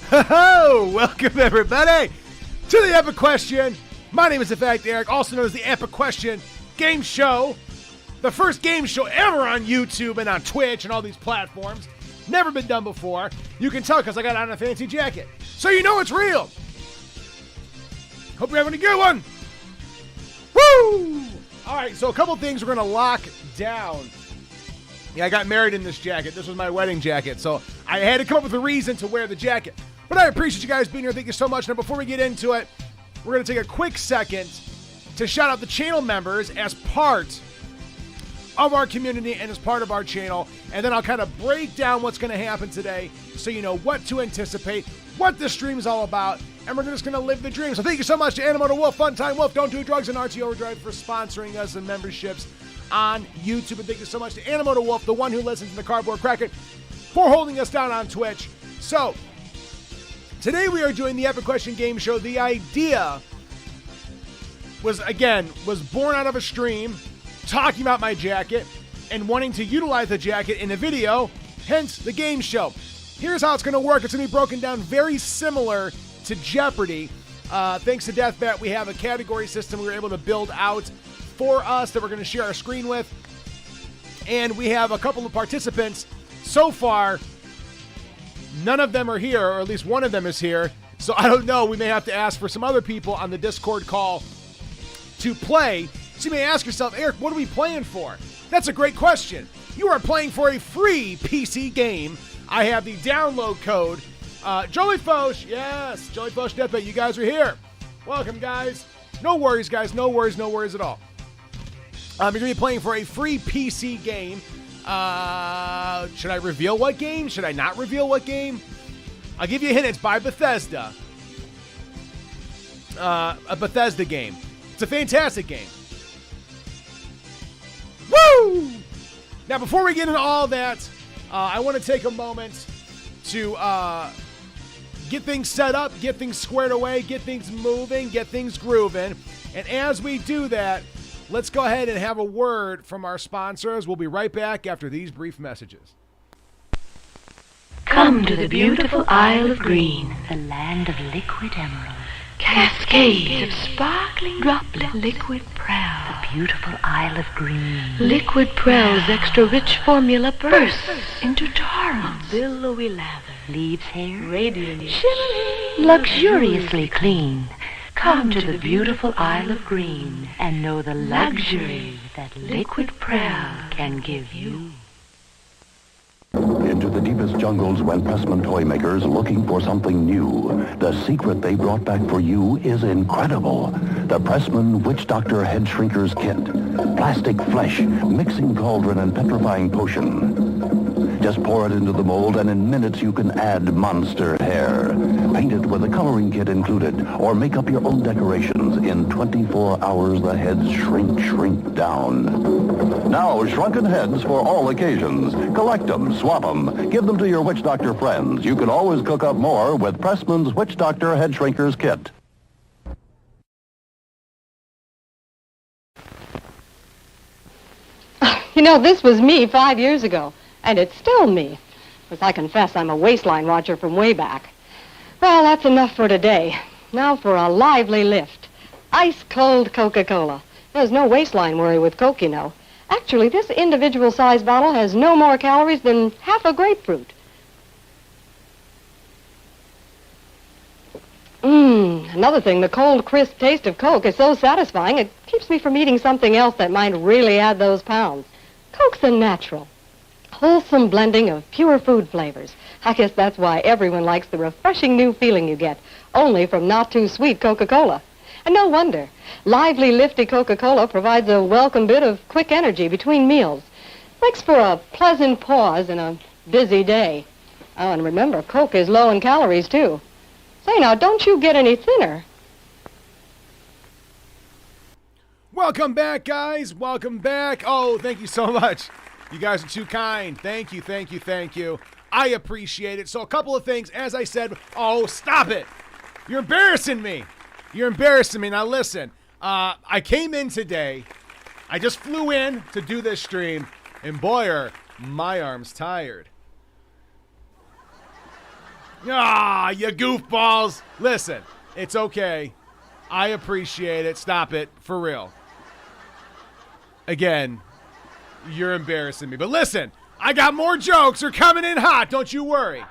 Ho-ho! Welcome, everybody, to the Epic Question. My name is, in fact, Eric, also known as the Epic Question Game Show. The first game show ever on YouTube and on Twitch and all these platforms. Never been done before. You can tell because I got on a fancy jacket. So you know it's real. Hope you're having a good one. Woo! All right, so a couple things we're going to lock down. Yeah, I got married in this jacket. This was my wedding jacket, so I had to come up with a reason to wear the jacket. But I appreciate you guys being here. Thank you so much. Now, before we get into it, we're going to take a quick second to shout out the channel members as part of our community and as part of our channel. And then I'll kind of break down what's going to happen today so you know what to anticipate, what this stream is all about, and we're just going to live the dream. So thank you so much to Animoto Wolf, Funtime Wolf, Don't Do Drugs, and RT Overdrive for sponsoring us and memberships on YouTube. And thank you so much to Animoto Wolf, the one who listens to the Cardboard Kraken, for holding us down on Twitch. So today we are doing the Epic Question Game Show. The idea was born out of a stream talking about my jacket and wanting to utilize the jacket in a video, hence the game show. Here's how it's going to work. It's going to be broken down very similar to Jeopardy. Thanks to Deathbat, we have a category system we were able to build out for us that we're going to share our screen with. And we have a couple of participants. So far, none of them are here, or at least one of them is here. So I don't know. We may have to ask for some other people on the Discord call to play. So you may ask yourself, Eric, what are we playing for? That's a great question. You are playing for a free PC game. I have the download code. Jolly Foch, yes, Jolly Foch Deathbait, you guys are here. Welcome, guys. No worries, guys. No worries at all. You're going to be playing for a free PC game. Should I reveal what game? Should I not reveal what game? I'll give you a hint. It's by Bethesda. A Bethesda game. It's a fantastic game. Woo! Now, before we get into all that, I want to take a moment to get things set up, get things squared away, get things moving, get things grooving. And as we do that, let's go ahead and have a word from our sponsors. We'll be right back after these brief messages. Come to the beautiful Isle of Green, the land of liquid emerald. Cascades of sparkling droplet liquid pearl. The beautiful Isle of Green. Liquid pearl's extra rich formula bursts into torrents. Billowy lather leaves hair radiant, shimmering, luxuriously clean. Come to the beautiful Isle of Green and know the luxury that liquid pearl can give you. Into the deepest jungles went Pressman toy makers looking for something new. The secret they brought back for you is incredible. The Pressman Witch Doctor Head Shrinkers Kit. Plastic flesh, mixing cauldron, and petrifying potion. Just pour it into the mold and in minutes you can add monster hair. Paint it with a coloring kit included, or make up your own decorations. In 24 hours the heads shrink down. Now shrunken heads for all occasions. Collect them, swap them, give them to your Witch Doctor friends. You can always cook up more with Pressman's Witch Doctor Head Shrinkers Kit. You know, this was me 5 years ago, and it's still me. Because I confess I'm a waistline watcher from way back. Well, that's enough for today. Now for a lively lift. Ice-cold Coca-Cola. There's no waistline worry with Coke, you know. Actually, this individual-sized bottle has no more calories than half a grapefruit. Another thing, the cold, crisp taste of Coke is so satisfying, it keeps me from eating something else that might really add those pounds. Coke's a natural, wholesome blending of pure food flavors. I guess that's why everyone likes the refreshing new feeling you get, only from not-too-sweet Coca-Cola. And no wonder. Lively, lifty Coca-Cola provides a welcome bit of quick energy between meals. Makes for a pleasant pause in a busy day. Oh, and remember, Coke is low in calories, too. Say, now, don't you get any thinner. Welcome back, guys. Welcome back. Oh, thank you so much. You guys are too kind. Thank you, thank you, thank you. I appreciate it. So a couple of things. As I said, oh, stop it. You're embarrassing me. You're embarrassing me. Now, listen. I came in today. I just flew in to do this stream. And boy, are my arms tired. Ah, you goofballs. Listen, it's okay. I appreciate it. Stop it. For real. Again, you're embarrassing me. But listen, I got more jokes. They're coming in hot. Don't you worry.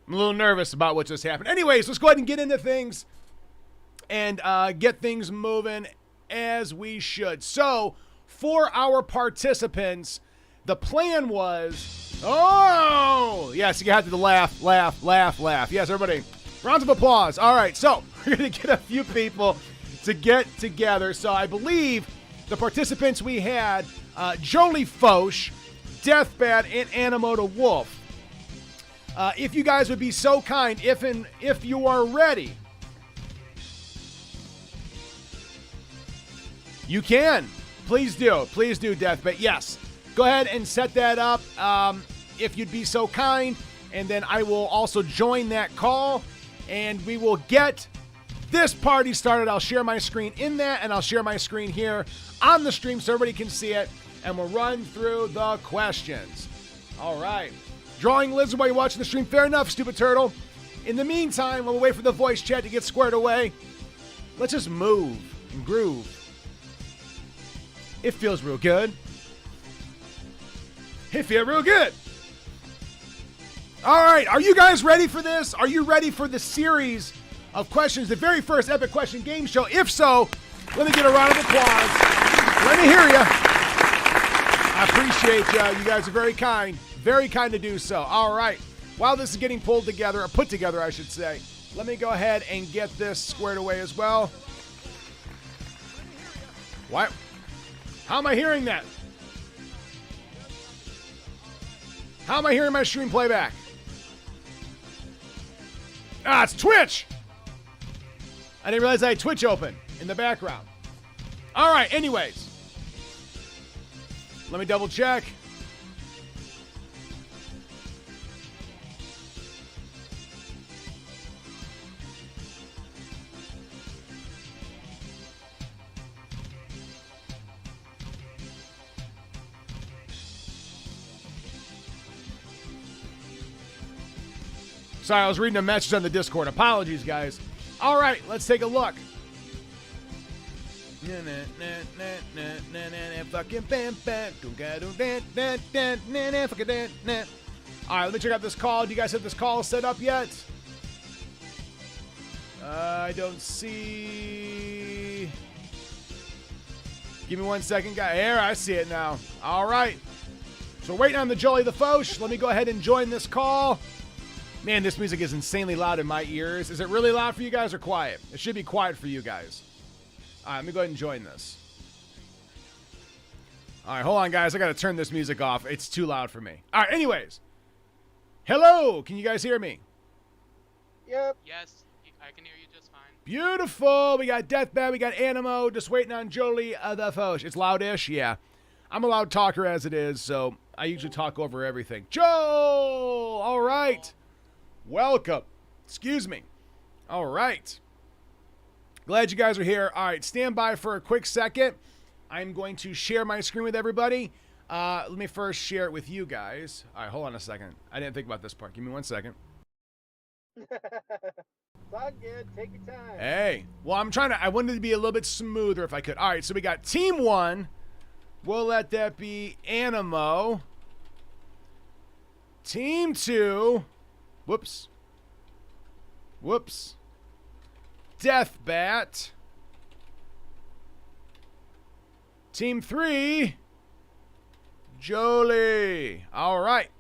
I'm a little nervous about what just happened. Anyways, let's go ahead and get into things and get things moving as we should. So, for our participants, the plan was... Oh! Yes, you have to laugh, laugh, laugh, laugh. Yes, everybody. Rounds of applause. All right, so we're going to get a few people to get together. So I believe the participants we had, Jolie Foch, Deathbat, and Animoto Wolf. If you guys would be so kind, if you are ready, you can. Please do, Deathbat. Yes, go ahead and set that up. If you'd be so kind, and then I will also join that call, and we will get this party started. I'll share my screen in that, and I'll share my screen here on the stream so everybody can see it, and we'll run through the questions. All right. Drawing lizard while you're watching the stream. Fair enough, stupid turtle. In the meantime, while we wait for the voice chat to get squared away, let's just move and groove. It feels real good. It feels real good. All right, are you guys ready for this? Are you ready for the series of questions, the very first Epic Question Game Show? If so, let me get a round of applause. Let me hear you. I appreciate you. You guys are very kind. Very kind to do so. All right. While this is getting pulled together, or put together, I should say, let me go ahead and get this squared away as well. What? How am I hearing that? How am I hearing my stream playback? Ah, it's Twitch. I didn't realize I had Twitch open in the background. All right, anyways. Let me double check. Sorry, I was reading a message on the Discord. Apologies, guys. All right, let's take a look. All right, let me check out this call. Do you guys have this call set up yet? I don't see... Give me 1 second, guys. Here, I see it now. All right. So we're waiting on the Jolie the Foch. Let me go ahead and join this call. Man, this music is insanely loud in my ears. Is it really loud for you guys or quiet? It should be quiet for you guys. All right, let me go ahead and join this. All right, hold on, guys. I got to turn this music off. It's too loud for me. All right, anyways. Hello. Can you guys hear me? Yep. Yes, I can hear you just fine. Beautiful. We got Deathbat. We got Animo. Just waiting on Jolie the Foch. It's loudish? Yeah. I'm a loud talker as it is, so I usually talk over everything. Joe! All right. Welcome. Excuse me. All right. Glad you guys are here. All right, stand by for a quick second. I'm going to share my screen with everybody. Let me first share it with you guys. All right, hold on a second. I didn't think about this part. Give me 1 second. It's all good. Take your time. Hey. Well, I wanted to be a little bit smoother if I could. All right, so we got Team 1. We'll let that be Animo. Team 2. Whoops. Deathbat. Team 3. Jolie. All right.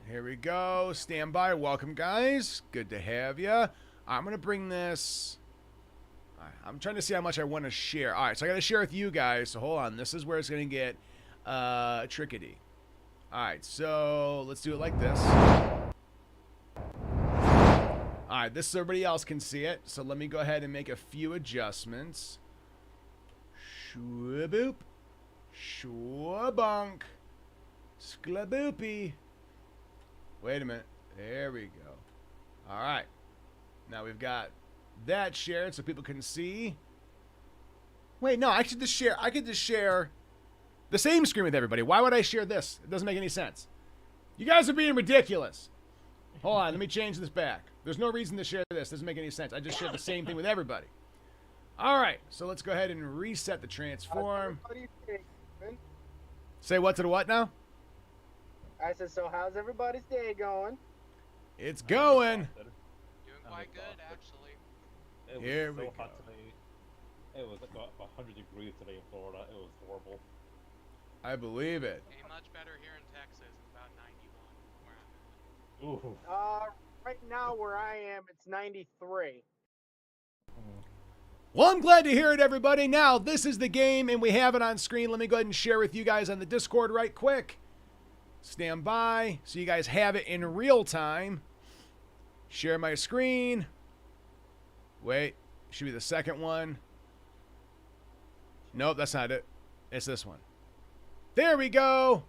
Here we go. Stand by. Welcome, guys. Good to have you. I'm going to bring this. I'm trying to see how much I want to share. All right, so I got to share with you guys. So hold on. This is where it's going to get trickety. All right, so let's do it like this. All right, this so everybody else can see it. So let me go ahead and make a few adjustments. Shwaboop. Shwabunk. Sklaboopy. Wait a minute. There we go. All right. Now we've got that shared so people can see. Wait, no, I could just share the same screen with everybody. Why would I share this? It doesn't make any sense. You guys are being ridiculous. Hold on, let me change this back. There's no reason to share this. Doesn't make any sense. I just shared the same thing with everybody. All right, so let's go ahead and reset the transform. Say what to the what now? I said, so how's everybody's day going? It's going. Doing quite good, actually. It was Here so we hot go. today. It was like 100 degrees today in Florida. It was horrible. I believe it. Ain't much better here in Texas. It's about 91 where I'm at. Ooh. Right now where I am, it's 93. Well, I'm glad to hear it, everybody. Now, this is the game, and we have it on screen. Let me go ahead and share with you guys on the Discord right quick. Stand by so you guys have it in real time. Share my screen. Wait, should be the second one. Nope, that's not it. It's this one. There we go.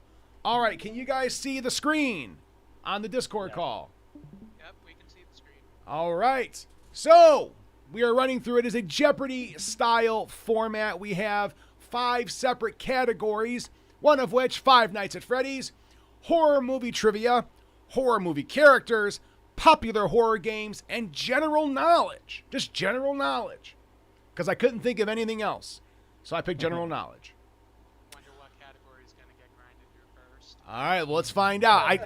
All right, can you guys see the screen on the Discord call? Yep, we can see the screen. All right. So, we are running through it as a Jeopardy-style format. We have 5 separate categories, one of which, Five Nights at Freddy's, horror movie trivia, horror movie characters, popular horror games, and general knowledge. Just general knowledge. Because I couldn't think of anything else. So I picked general knowledge. Wonder what category is going to get grinded here first. All right, well, let's find out.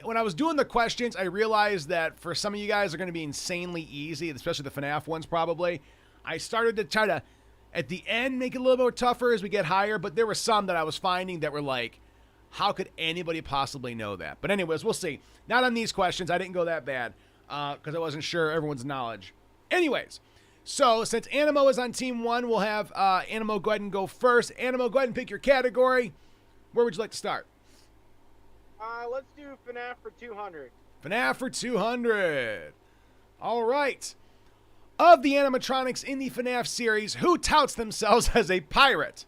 When I was doing the questions, I realized that for some of you guys, they're going to be insanely easy, especially the FNAF ones probably. I started to try to, at the end, make it a little bit more tougher as we get higher, but there were some that I was finding that were like, how could anybody possibly know that? But anyways, we'll see. Not on these questions. I didn't go that bad because I wasn't sure everyone's knowledge. Anyways, so since Animo is on team 1, we'll have Animo go ahead and go first. Animo, go ahead and pick your category. Where would you like to start? Let's do FNAF for 200. FNAF for 200. All right. Of the animatronics in the FNAF series, who touts themselves as a pirate?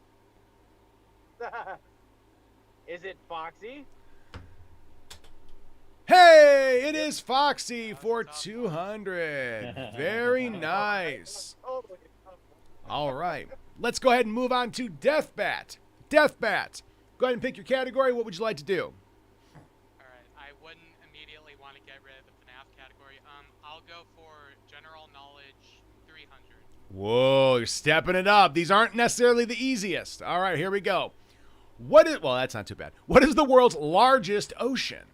Is it Foxy? Hey, it is Foxy for 200. Very nice. Totally. All right. Let's go ahead and move on to Deathbat. Deathbat, go ahead and pick your category. What would you like to do? Alright, I wouldn't immediately want to get rid of the FNAF category. I'll go for general knowledge 300. Whoa, you're stepping it up. These aren't necessarily the easiest. All right, here we go. Well, that's not too bad. What is the world's largest ocean?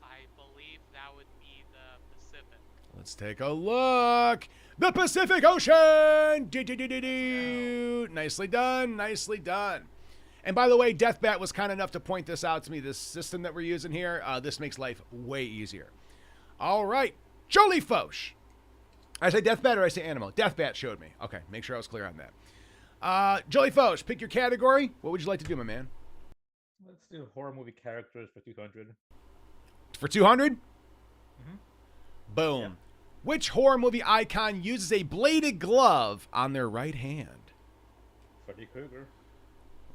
I believe that would be the Pacific. Let's take a look. The Pacific Ocean! Do-do-do-do-do. Nicely done, nicely done. And by the way, Deathbat was kind enough to point this out to me, this system that we're using here. This makes life way easier. All right, Jolie Foch. I say Deathbat or I say Animal? Deathbat showed me. Okay, make sure I was clear on that. Jolie Foch, pick your category. What would you like to do, my man? Let's do horror movie characters for 200. For 200? Mm-hmm. Boom. Yeah. Which horror movie icon uses a bladed glove on their right hand? Freddy Krueger.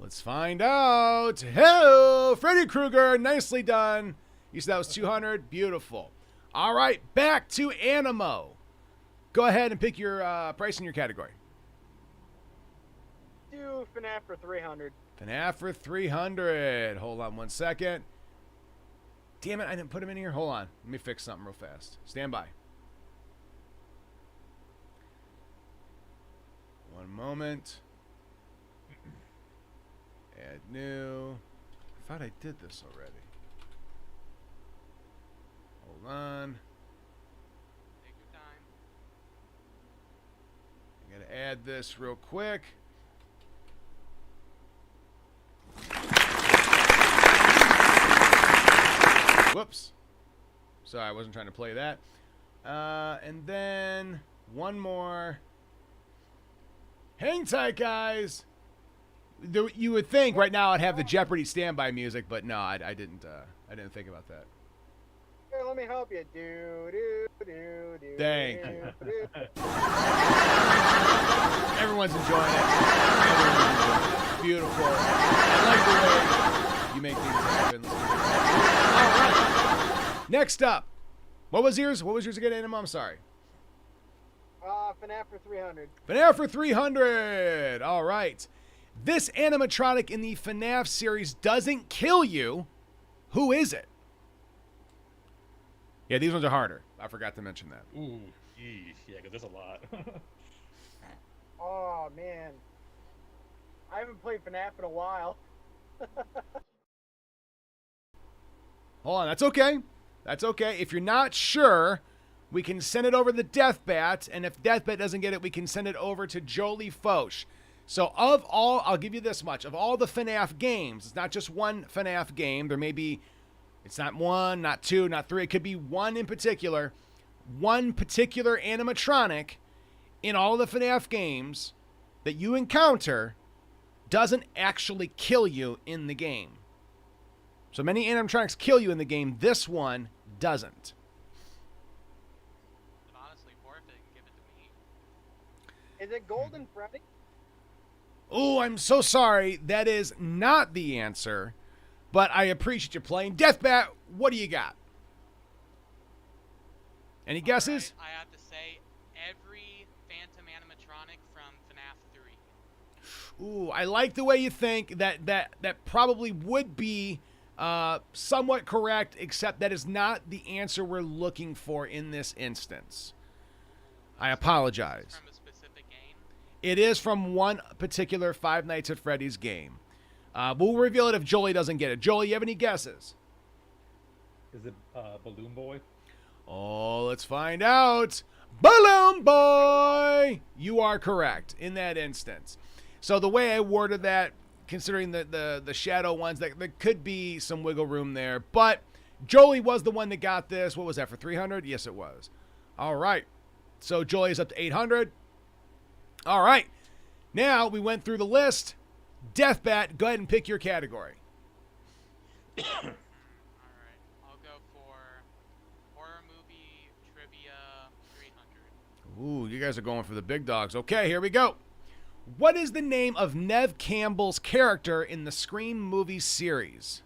Let's find out. Hello, Freddy Krueger. Nicely done. You said that was 200. Beautiful. All right, back to Animo. Go ahead and pick your price in your category. Do FNAF for 300. FNAF for 300. Hold on one second. Damn it, I didn't put him in here. Hold on. Let me fix something real fast. Stand by. One moment. Add new. I thought I did this already. Hold on. Take your time. I'm going to add this real quick. Whoops. Sorry, I wasn't trying to play that. And then one more. Hang tight, guys. You would think right now I'd have the Jeopardy standby music, but no, I didn't. I didn't think about that. Here, let me help you. Do. Thank do, you. do. Everyone's enjoying it. It's beautiful. I like the way you make things happen. All right. Next up, What was yours? What was yours again, Anima? I'm sorry. FNAF for 300. FNAF for 300. All right. This animatronic in the FNAF series doesn't kill you. Who is it? Yeah, these ones are harder. I forgot to mention that. Ooh, yeesh. Yeah, because there's a lot. Oh, man. I haven't played FNAF in a while. Hold on. That's okay. That's okay. If you're not sure, we can send it over to Deathbat. And if Deathbat doesn't get it, we can send it over to Jolie Foch. So of all, I'll give you this much. Of all the FNAF games, it's not just one FNAF game. There may be, it's not one, not two, not three. It could be one in particular. One particular animatronic in all the FNAF games that you encounter doesn't actually kill you in the game. So many animatronics kill you in the game. This one doesn't. But honestly, forfeit and give it to me. Is it Golden Freddy? Oh, I'm so sorry. That is not the answer. But I appreciate you playing. Deathbat, what do you got? Any guesses? Right, I have to say, every Phantom animatronic from FNAF 3. Ooh, I like the way you think. That probably would be somewhat correct, except that is not the answer we're looking for in this instance. I apologize. From a specific game. It is from one particular Five Nights at Freddy's game. We'll reveal it if Jolie doesn't get it. Jolie, you have any guesses? Is it Balloon Boy? Oh, let's find out. Balloon Boy! You are correct in that instance. So the way I worded that, considering the shadow ones, that there could be some wiggle room there. But Jolie was the one that got this. What was that, for 300? Yes, it was. All right. So Jolie is up to 800. All right. Now we went through the list. Deathbat, go ahead and pick your category. Alright, I'll go for horror movie trivia 300. Ooh, you guys are going for the big dogs. Okay, here we go. What is the name of Neve Campbell's character in the Scream movie series?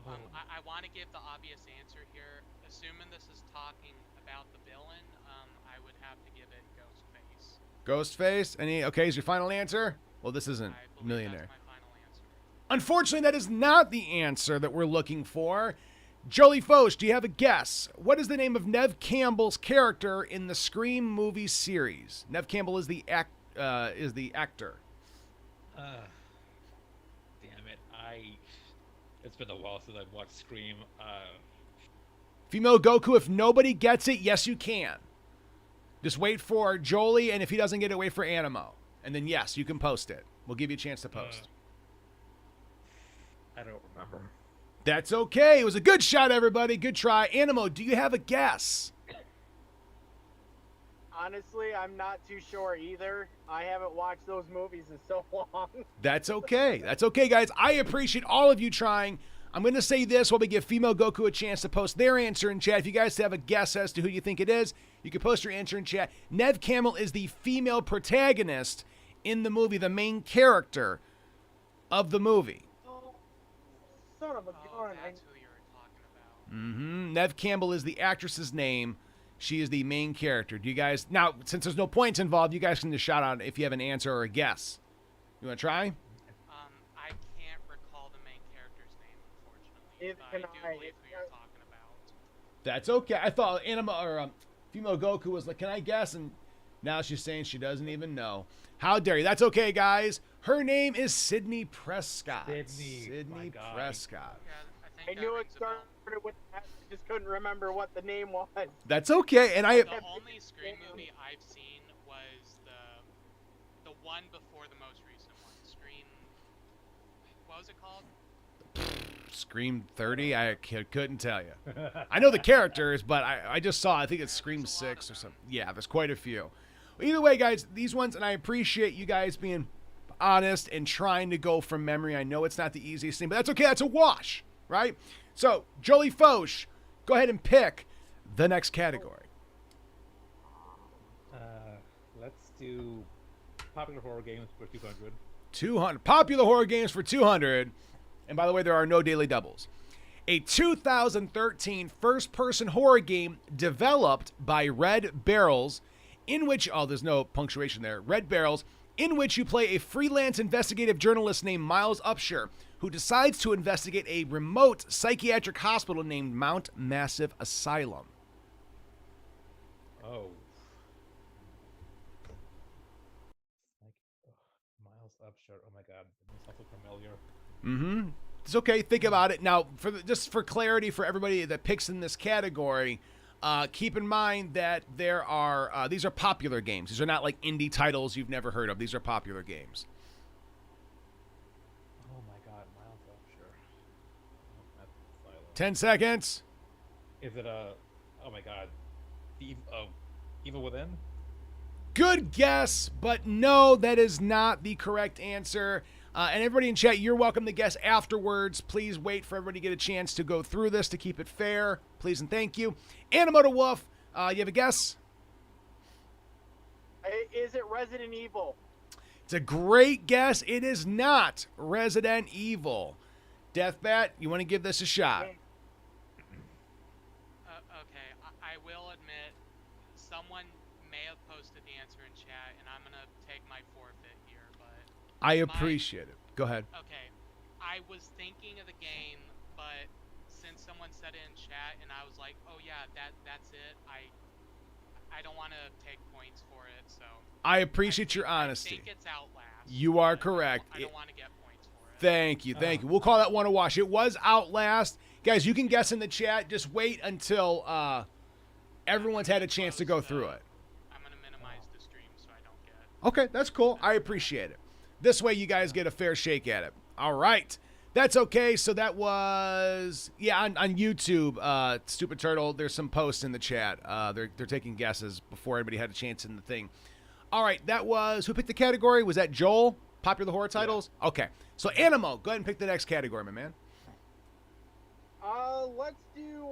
I want to give the obvious answer here. Assuming this is talking about the villain, I would have to give it Ghostface. Ghostface? Okay, is your final answer? Well, this isn't I believe Millionaire. that's my final answer. Unfortunately, that is not the answer that we're looking for. Jolie Foch, do you have a guess? What is the name of Neve Campbell's character in the Scream movie series? Neve Campbell is the actor. Damn it. It's been a while since I've watched Scream. Female Goku, if nobody gets it, yes, you can. Just wait for Jolie, and if he doesn't get it, wait for Animo. And then, yes, you can post it. We'll give you a chance to post. I don't remember. That's okay. It was a good shot, everybody. Good try. Animo, do you have a guess? Honestly, I'm not too sure either. I haven't watched those movies in so long. That's okay. That's okay, guys. I appreciate all of you trying. I'm going to say this while we give Female Goku a chance to post their answer in chat. If you guys have a guess as to who you think it is, you can post your answer in chat. Neve Campbell is the female protagonist in the movie, the main character of the movie. Son of a Oh, gun. that's who you were talking about. Neve Campbell is the actress's name. She is the main character. Do you guys... Now, since there's no points involved, you guys can just shout out if you have an answer or a guess. You want to try? I can't recall the main character's name, unfortunately. Neither But I can do I. believe who you're talking about. That's okay. I thought Anima or Female Goku was like, can I guess? And now she's saying she doesn't even know. How dare you? That's okay, guys. Her name is Sydney Prescott. My God. Prescott. Yeah, I I think that knew it rings a bell. started with that. I just couldn't remember what the name was. That's okay. And I... The only Scream movie I've seen was the one before the most recent one. Scream... What was it called? Scream 30? I couldn't tell you. I know the characters, but I just saw, I think it's Scream 6 or something. Yeah, there's quite a few. Either way, guys, these ones, and I appreciate you guys being honest and trying to go from memory. I know it's not the easiest thing, but that's okay. That's a wash, right? So, Jolie Foch, go ahead and pick the next category. Let's do popular horror games for 200. 200. Popular horror games for 200. And by the way, there are no daily doubles. A 2013 first-person horror game developed by Red Barrels, in which, oh, there's no punctuation there, Red Barrels, in which you play a freelance investigative journalist named Miles Upshur, who decides to investigate a remote psychiatric hospital named Mount Massive Asylum. Oh. Like, Miles Upshur. Oh my god. This sounds so familiar. Mm-hmm. It's okay. Think about it. Now, just for clarity for everybody that picks in this category, keep in mind that there are these are popular games. These are not like indie titles you've never heard of. These are popular games. Oh my god, Miles Upshur. Oh, that's Asylum. 10 seconds. Is it a... Oh my god. Evil Within? Good guess, but no, that is not the correct answer. And everybody in chat, you're welcome to guess afterwards. Please wait for everybody to get a chance to go through this to keep it fair. Please and thank you. Animoto Wolf, you have a guess? Is it Resident Evil? It's a great guess. It is not Resident Evil. Deathbat, you want to give this a shot? Okay, I will admit, someone may have posted the answer in chat, and I'm going to take my forfeit here, but... I appreciate it. Go ahead. Okay, I was thinking of the game, but since someone said it in chat, and I was like, oh yeah, that's it, I don't want to take points for it, so... I appreciate your honesty. I think it's Outlast. You are correct. I don't want to get points for it. Thank you. We'll call that one a wash. It was Outlast. Guys, you can guess in the chat. Just wait until everyone's had a chance to go through it. I'm going to minimize the stream so I don't get... Okay, that's cool. I appreciate it. This way you guys get a fair shake at it. All right. That's okay. So that was, on YouTube, Stupid Turtle, there's some posts in the chat. They're taking guesses before anybody had a chance in the thing. All right, that was, who picked the category? Was that Joel? Popular horror titles? Yeah. Okay. So Animo, go ahead and pick the next category, my man. Let's do,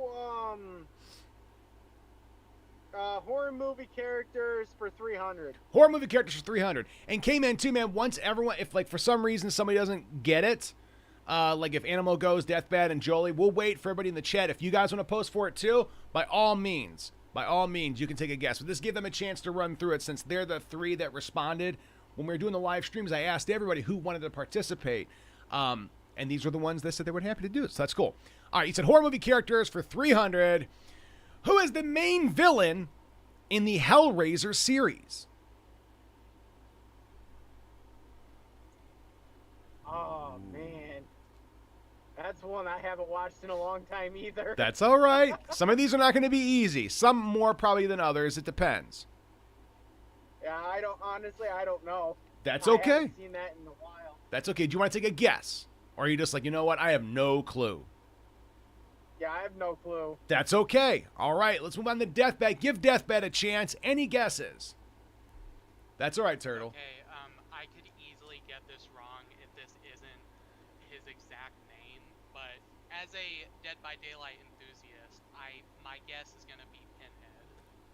horror movie characters for 300. Horror movie characters for 300. And K-Man too, man, once everyone, if like for some reason somebody doesn't get it, like if Animal goes, Deathbat, and Jolie, we'll wait for everybody in the chat. If you guys want to post for it too, by all means, you can take a guess. But just give them a chance to run through it since they're the three that responded. When we were doing the live streams, I asked everybody who wanted to participate. And these were the ones that said they were happy to do it. So that's cool. All right, you said horror movie characters for 300. Who is the main villain in the Hellraiser series? Oh, man. That's one I haven't watched in a long time either. That's all right. Some of these are not going to be easy. Some more probably than others. It depends. Yeah, I don't know. That's I okay. haven't seen that in a while. That's okay. Do you want to take a guess? Or are you just like, you know what? I have no clue. Yeah, I have no clue. That's okay. All right, let's move on to Deathbat. Give Deathbat a chance. Any guesses? That's all right, Turtle. Okay, I could easily get this wrong if this isn't his exact name, but as a Dead by Daylight enthusiast, my guess is going to be Pinhead.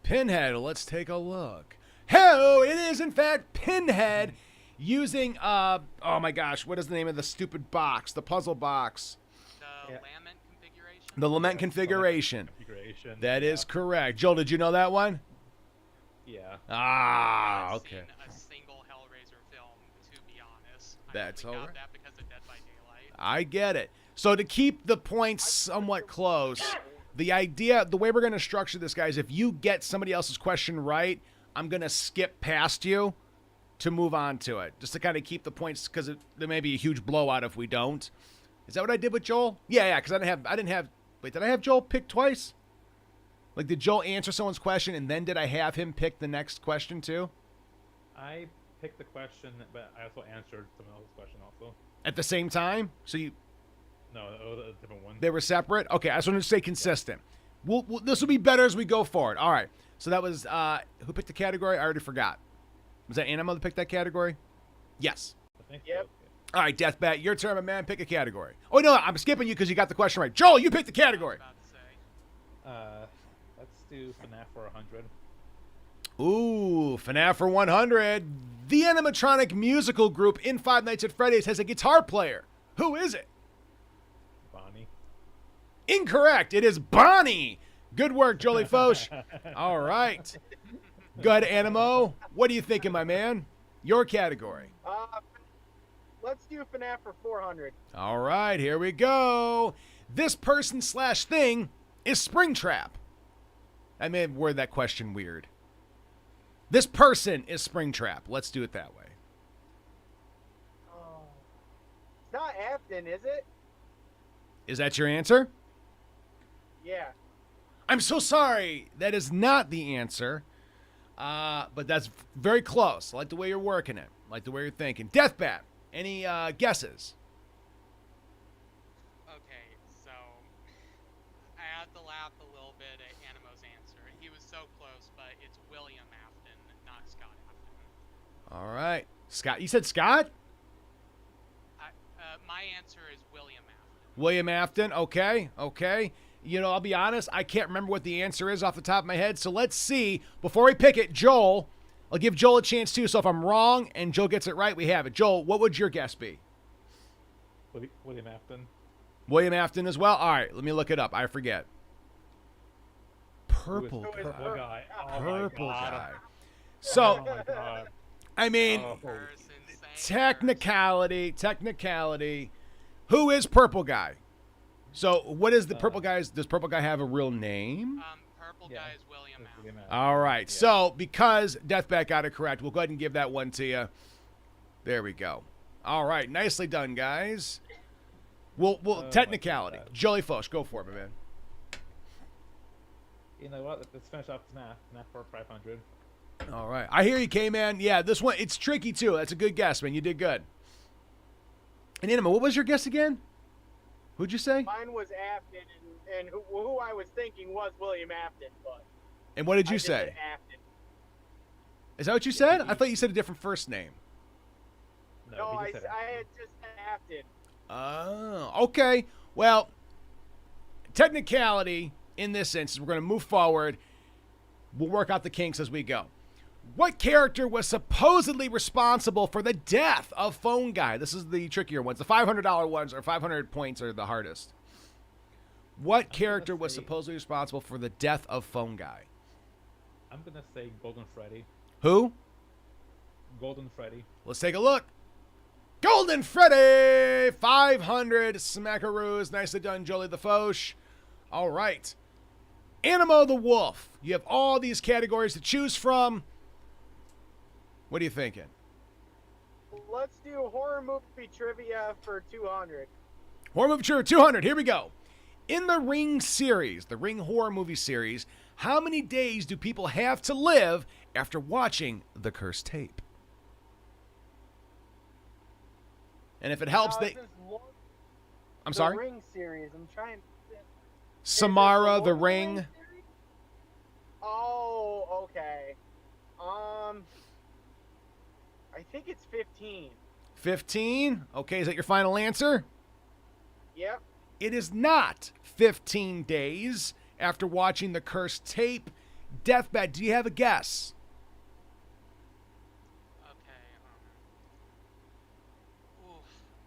Pinhead, let's take a look. Hell, it is in fact Pinhead using, oh my gosh, what is the name of the stupid box? The puzzle box. The Lament configuration? The Lament configuration. That is correct. Joel, did you know that one? Yeah. Ah, I've okay. seen a single Hellraiser film, to be honest. That's I all only right. got that because of Dead by Daylight. I get it. So to keep the points somewhat close, the way we're going to structure this, guys, if you get somebody else's question right, I'm going to skip past you to move on to it, just to kind of keep the points, because there may be a huge blowout if we don't. Is that what I did with Joel? Yeah, because I didn't have, wait, did I have Joel pick twice? Like, did Joel answer someone's question, and then did I have him pick the next question too? I picked the question, but I also answered someone else's question also. At the same time? So you... No, it was a different one. They were separate? Okay, I just wanted to stay consistent. This will be better as we go forward. All right. So that was, who picked the category? I already forgot. Was that Animo that picked that category? Yes. I think Yep. so. All right, Deathbat, your turn, my man. Pick a category. Oh, no, I'm skipping you because you got the question right. Joel, you picked the category. I was about to say. Let's do FNAF for 100. Ooh, FNAF for 100. The animatronic musical group in Five Nights at Freddy's has a guitar player. Who is it? Bonnie. Incorrect. It is Bonnie. Good work, Jolie Foch. All right. Good, Animo. What are you thinking, my man? Your category. Let's do FNAF for 400. All right, here we go. This person / thing is Springtrap. I may have worded that question weird. This person is Springtrap. Let's do it that way. Oh. It's not Afton, is it? Is that your answer? Yeah. I'm so sorry. That is not the answer. But that's very close. I like the way you're working it. I like the way you're thinking. Deathbat, any guesses? Okay, so I have to laugh a little bit at Animo's answer. He was so close, but it's William Afton, not Scott Afton. All right. Scott, you said Scott? My answer is William Afton. William Afton, okay. You know, I'll be honest, I can't remember what the answer is off the top of my head, so let's see. Before we pick it, Joel, I'll give Joel a chance too, so if I'm wrong and Joel gets it right, we have it. Joel, what would your guess be? William Afton. William Afton as well? All right, let me look it up. I forget. Purple Who is Purple Guy. Oh Purple my God. Guy. So, Oh my God. I mean, technicality. Who is Purple Guy? So, what is the Purple Guy's? Does Purple Guy have a real name? Purple Guy is William Afton. All right. Yeah. So, because Deathbat got it correct, we'll go ahead and give that one to you. There we go. All right. Nicely done, guys. We'll technicality. Jolie Foch, go for it, my man. You know what? Let's finish off FNAF for 500. All right. I hear you, K-Man. Yeah, this one, it's tricky, too. That's a good guess, man. You did good. And Anima, what was your guess again? Who'd you say? Mine was Afton, and who I was thinking was William Afton, but... And what did you I say? Said Afton. Is that what you said? I thought you said a different first name. No, he I just said had just said Afton. Oh, okay. Well, technicality in this instance, we're going to move forward. We'll work out the kinks as we go. What character was supposedly responsible for the death of Phone Guy? This is the trickier ones. The $500 ones, or 500 points, are the hardest. What character was supposedly responsible for the death of Phone Guy? I'm going to say Golden Freddy. Who? Golden Freddy. Let's take a look. Golden Freddy! 500 smackaroos. Nicely done, Jolie the Foch. All right. Animo the Wolf. You have all these categories to choose from. What are you thinking? Let's do horror movie trivia for 200. Horror movie trivia 200. Here we go. In the Ring series, the Ring horror movie series, how many days do people have to live after watching the cursed tape? And if it helps, I'm sorry? The Ring series. I'm trying to... Samara, the Ring. Oh, okay. I think it's 15. 15? Okay, is that your final answer? Yep. It is not 15 days after watching the cursed tape. Deathbat, do you have a guess? Okay,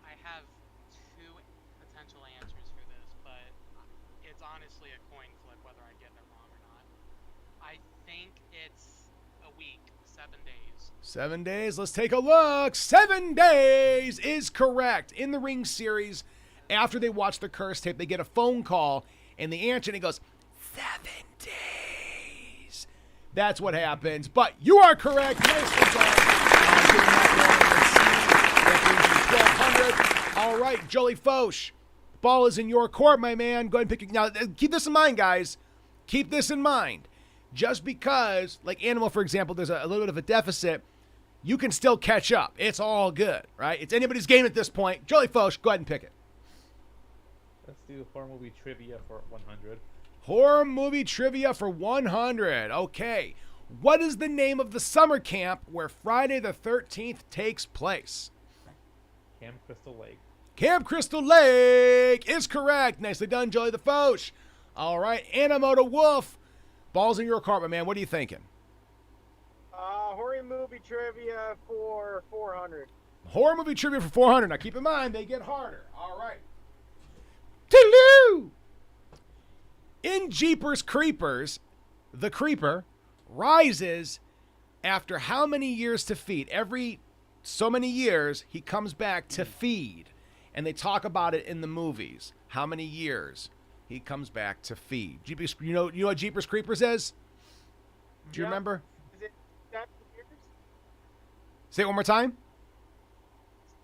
I have two potential answers for this, but it's honestly a coin flip whether I get it wrong or not. I think it's a week, 7 days. 7 days. Let's take a look. 7 days is correct. In the Ring series, after they watch the cursed tape, they get a phone call, and the answer, and it goes, 7 days. That's what happens. But you are correct. Nicely done. That brings you 1,200. All right, Jolie Foch. Ball is in your court, my man. Go ahead and pick it. Now, keep this in mind, guys. Keep this in mind. Just because, like Animal, for example, there's a little bit of a deficit, you can still catch up. It's all good, right? It's anybody's game at this point. Jolie Foch, go ahead and pick it. Let's do horror movie trivia for 100. Horror movie trivia for 100. Okay. What is the name of the summer camp where Friday the 13th takes place? Camp Crystal Lake. Camp Crystal Lake is correct. Nicely done, Jolie the Foch. All right, Animo the Wolf. Ball's in your court, my man. What are you thinking? Horror movie trivia for 400. Horror movie trivia for 400. Now, keep in mind, they get harder. All right. Toodaloo! In Jeepers Creepers, the creeper rises after how many years to feed? Every so many years, he comes back to feed. And they talk about it in the movies. How many years he comes back to feed. Jeepers, you know what Jeepers Creepers is? Do you remember? Is it 7 years? Say it one more time.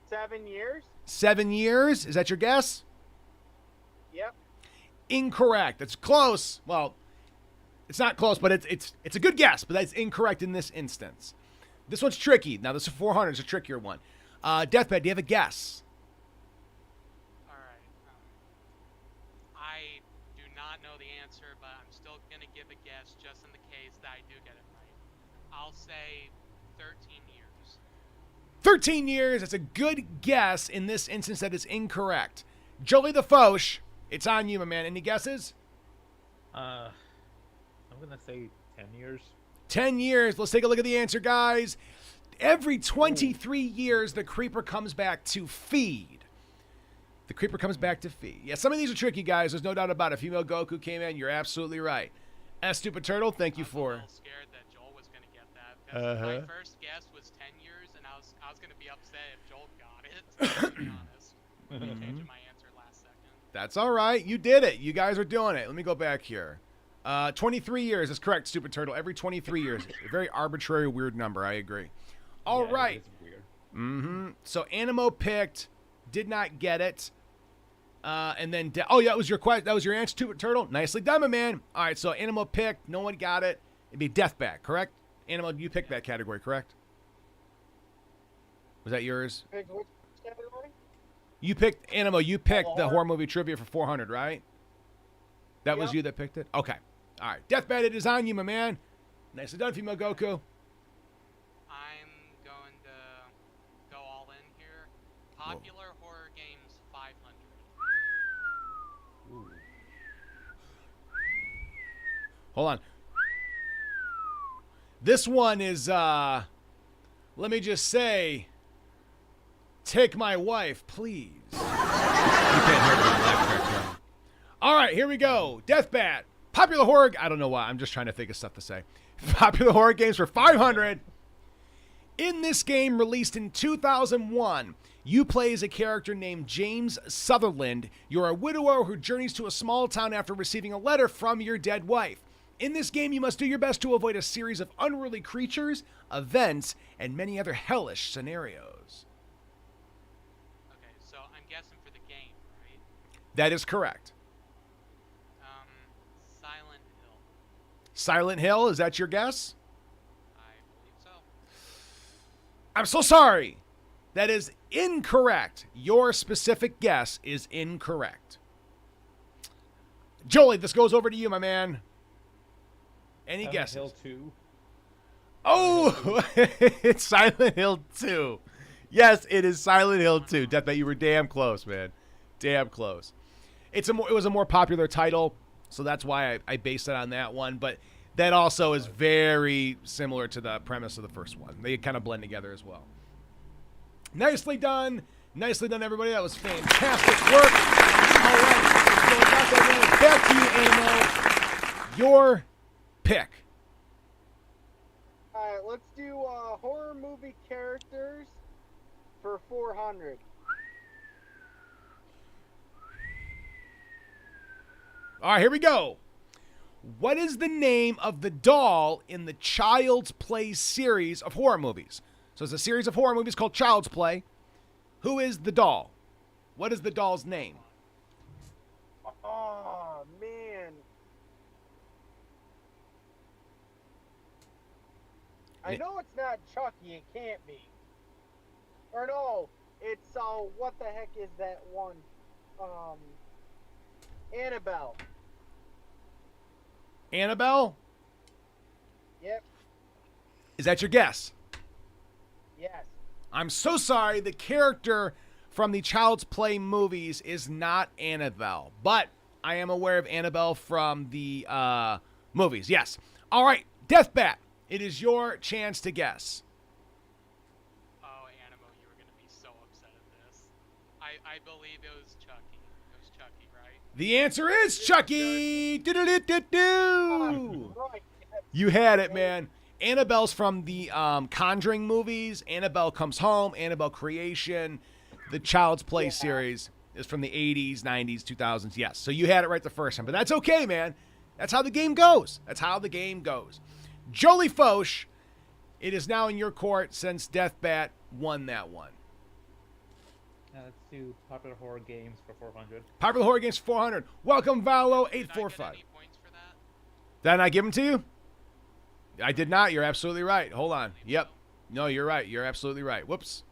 7 years? 7 years? Is that your guess? Yep. Incorrect. That's close. Well, it's not close, but it's a good guess, but that's incorrect in this instance. This one's tricky. Now, this is 400. It's a trickier one. Deathbed, do you have a guess? All right. I do not know the answer, but I'm still gonna give a guess just in the case that I do get it right. I'll say 13 years. 13 years. That's a good guess. In this instance, that is incorrect. Jolie the Foch, it's on you, my man. Any guesses? I'm gonna say 10 years. 10 years. Let's take a look at the answer, guys. Every 23 years, the creeper comes back to feed. The creeper comes back to feed. Yeah, some of these are tricky, guys. There's no doubt about it. Female Goku came in. You're absolutely right. S. Stupid Turtle, thank you for... I was a little scared that Joel was gonna get that, because my first guess was 10 years, and I was gonna be upset if Joel got it, to be honest. I'm changing my answer last second. That's all right. You did it. You guys are doing it. Let me go back here. 23 years is correct, Stupid Turtle. Every 23 years. A very arbitrary, weird number. I agree. All right. It's weird. Mm-hmm. So Animo picked, did not get it. And then, oh yeah, that was your question. That was your answer, Stupid Turtle. Nicely done, my man. All right, so Animo picked, no one got it. It'd be Deathbat, correct? Animo, you picked that category, correct? Was that yours? Pick which category? You picked, Animo, you picked the horror movie trivia for 400, right? That was Yep. you that picked it? Okay. All right. Deathbat, it is on you, my man. Nicely done, Female Goku. I'm going to go all in here. Popular horror games 500. Ooh. Hold on. This one is, let me just say, take my wife, please. You can't hear me. All right, here we go. Deathbat. Popular horror... I don't know why. I'm just trying to think of stuff to say. Popular horror games for 500. In this game, released in 2001, you play as a character named James Sutherland. You're a widower who journeys to a small town after receiving a letter from your dead wife. In this game, you must do your best to avoid a series of unruly creatures, events, and many other hellish scenarios. Okay, so I'm guessing for the game, right? That is correct. Silent Hill. Silent Hill, is that your guess? I believe so. I'm so sorry. That is incorrect. Your specific guess is incorrect. Jolie, this goes over to you, my man. Any Silent guesses? Hill 2. Oh, it's Silent Hill 2. Yes, it is Silent Hill 2. Deathbat, you were damn close, man. Damn close. It was a more popular title, so that's why I based it on that one. But that also is very similar to the premise of the first one. They kind of blend together as well. Nicely done. Nicely done, everybody. That was fantastic work. All right. So I got that back to you, Amo. Your pick. Alright, let's do horror movie characters for 400. All right, here we go. What is the name of the doll in the Child's Play series of horror movies? So it's a series of horror movies called Child's Play. Who is the doll? What is the doll's name? Oh, man. I know it's not Chucky. It can't be. Or no, it's, what the heck is that one? Annabelle. Annabelle? Yep. Is that your guess? Yes. I'm so sorry. The character from the Child's Play movies is not Annabelle, but I am aware of Annabelle from the movies. Yes. All right, Deathbat. It is your chance to guess. Oh, Animo, you were gonna be so upset at this. I believe it was Chucky. It was Chucky, right? The answer is Chucky. Do-do-do-do-do. Right. You had it, man. Annabelle's from the Conjuring movies. Annabelle Comes Home, Annabelle Creation. The Child's Play series is from the 80s, 90s, 2000s. Yes, so you had it right the first time. But that's okay, man. That's how the game goes. That's how the game goes. Jolie Foch, it is now in your court since Deathbat won that one. Let's do popular horror games for 400. Popular horror games 400. Welcome, Valo Did I get 845. any points for that? Did I give them to you? I did not. You're absolutely right. Hold on. Yep. No, you're right. You're absolutely right. Whoops.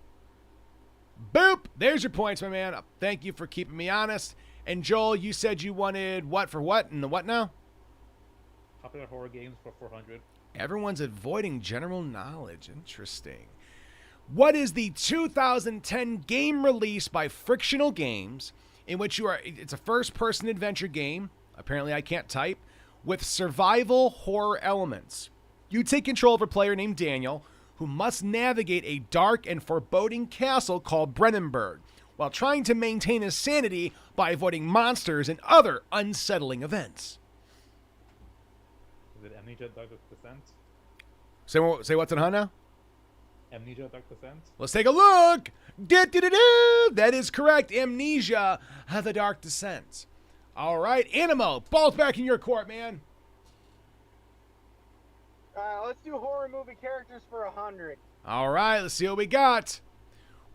Boop. There's your points, my man. Thank you for keeping me honest. And Joel, you said you wanted what for what? And the what now? Popular horror games for 400. Everyone's avoiding general knowledge. Interesting. What is the 2010 game release by Frictional Games in which it's a first-person adventure game, apparently I can't type, with survival horror elements. You take control of a player named Daniel who must navigate a dark and foreboding castle called Brennenburg while trying to maintain his sanity by avoiding monsters and other unsettling events. Is it Amnesia Dark Descent? Say what's in huh now? Amnesia Dark Descent? Let's take a look. That is correct. Amnesia, The Dark Descent. All right, Animo, ball's back in your court, man. Let's do horror movie characters for 100. All right, let's see what we got.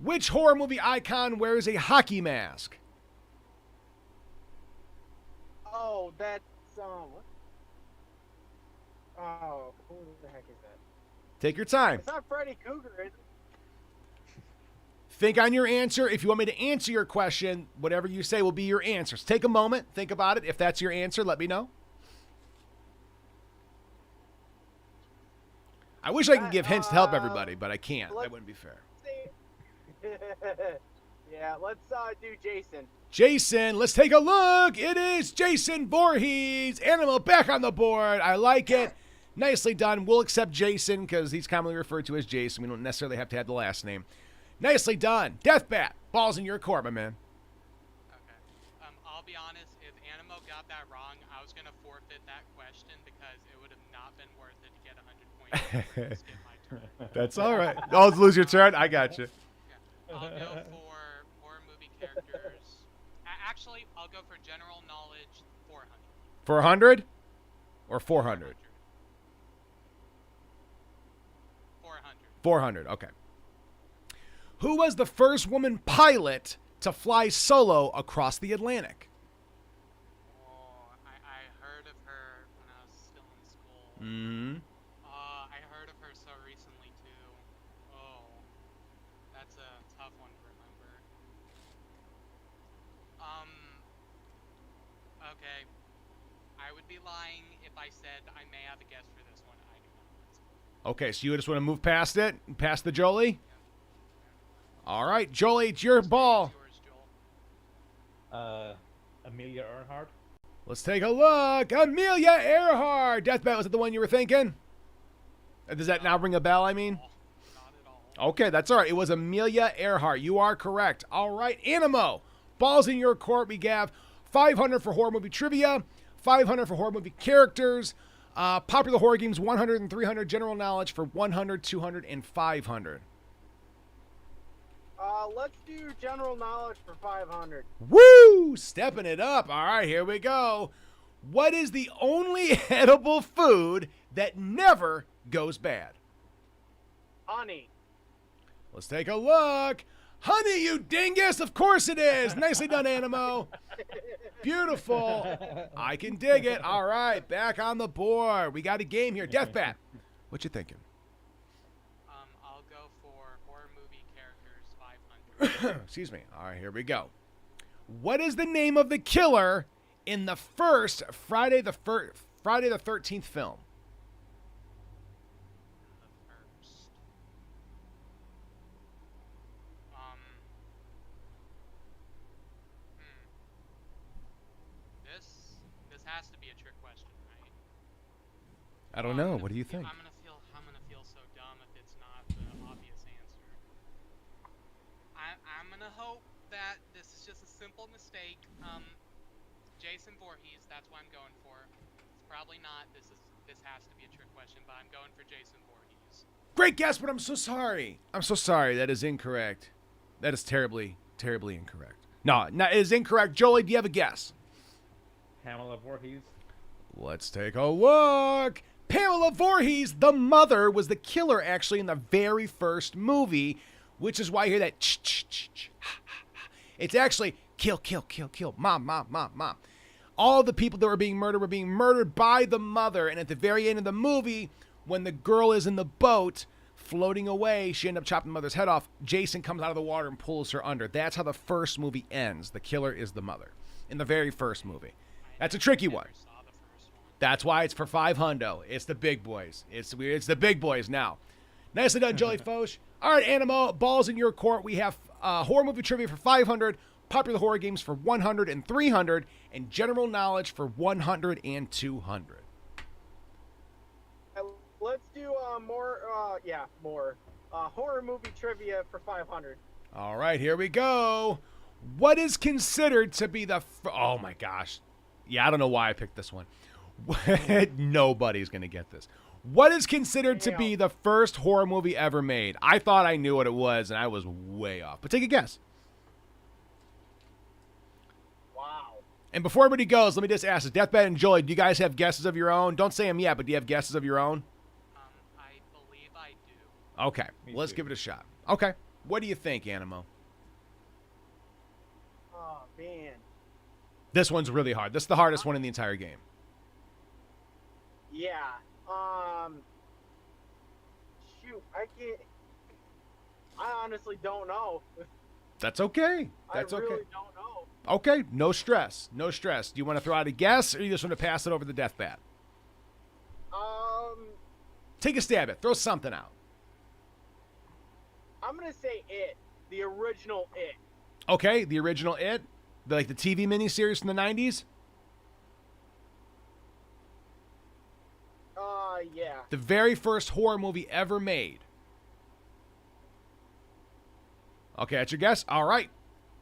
Which horror movie icon wears a hockey mask? Oh, that's what? Oh, who the heck is that? Take your time. It's not Freddy Krueger, is it? Think on your answer. If you want me to answer your question, whatever you say will be your answers. Take a moment, think about it. If that's your answer, let me know. I wish I could give hints to help everybody, but I can't. That wouldn't be fair. Yeah, let's do Jason. Jason, let's take a look. It is Jason Voorhees. Animal back on the board. I like it. Nicely done. We'll accept Jason because he's commonly referred to as Jason. We don't necessarily have to have the last name. Nicely done. Deathbat, ball's in your court, my man. Okay. I'll be honest, if Animo got that wrong, I was going to forfeit that question because it would have not been worth it to get 100 points. Skip my turn. That's all right. Oh, lose your turn? I got you. Yeah. I'll go for horror movie characters. Actually, I'll go for general knowledge 400. 400 or 400? 400. 400, okay. Who was the first woman pilot to fly solo across the Atlantic? Oh, I heard of her when I was still in school. Mm-hmm. I heard of her so recently, too. Oh, that's a tough one to remember. Okay. I would be lying if I said I may have a guess for this one. I do not. Okay, so you just want to move past it? Past the Jolie? All right, Jolie, it's your ball. Yours, Joel. Amelia Earhart? Let's take a look. Amelia Earhart. Deathbat, was it the one you were thinking? Does that now ring a bell, I mean? Not at all. Okay, that's all right. It was Amelia Earhart. You are correct. All right, Animo. Ball's in your court. We have 500 for horror movie trivia, 500 for horror movie characters, popular horror games 100 and 300, general knowledge for 100, 200, and 500. Let's do general knowledge for 500. Woo! Stepping it up. All right, here we go. What is the only edible food that never goes bad? Honey. Let's take a look. Honey, you dingus. Of course it is. Nicely done, Animo. Beautiful. I can dig it. All right, back on the board. We got a game here. Deathbat, what you thinking? I'll go for horror movie characters 500. Excuse me. All right, here we go. What is the name of the killer in the first Friday the 13th film? The first. This has to be a trick question, right? I don't know. What do you think? I'm gonna feel so dumb if it's not the obvious answer. I'm gonna hope that this is just a simple mistake. Jason Voorhees. That's what I'm going for. It's probably not. This has to be a trick question, but I'm going for Jason Voorhees. Great guess, but I'm so sorry. I'm so sorry. That is incorrect. That is terribly, terribly incorrect. No, it is incorrect. Jolie, do you have a guess? Pamela Voorhees. Let's take a look. Pamela Voorhees, the mother, was the killer actually in the very first movie, which is why you hear that ch-ch-ch-ch. It's actually kill, kill, kill, kill. Mom, mom, mom, mom. All the people that were being murdered by the mother. And at the very end of the movie, when the girl is in the boat floating away, she ended up chopping the mother's head off. Jason comes out of the water and pulls her under. That's how the first movie ends. The killer is the mother in the very first movie. That's a tricky one. That's why it's for $500. It's the big boys. It's the big boys now. Nicely done, Jolie Foch. All right, Animo, balls in your court. We have horror movie trivia for $500, popular horror games for $100 and $300, and general knowledge for $100 and $200. Let's do more horror movie trivia for $500. All right, here we go. What is considered to be the... oh, my gosh. Yeah, I don't know why I picked this one. Nobody's going to get this. What is considered to be the first horror movie ever made? I thought I knew what it was, and I was way off. But take a guess. Wow. And before everybody goes, let me just ask this. Deathbed and Jolie, do you guys have guesses of your own? Don't say them yet, but do you have guesses of your own? I believe I do. Okay, let's give it a shot. Okay. What do you think, Animo? Oh, man. This one's really hard. This is the hardest one in the entire game. Yeah. Shoot, I honestly don't know. That's okay. That's I really okay. don't know. Okay, no stress. No stress. Do you want to throw out a guess, or you just want to pass it over the deathbat? Take a stab at it. Throw something out. I'm going to say It. The original It. Okay, the original It? Like the TV miniseries from the 90s? Yeah. The very first horror movie ever made. Okay, that's your guess? All right.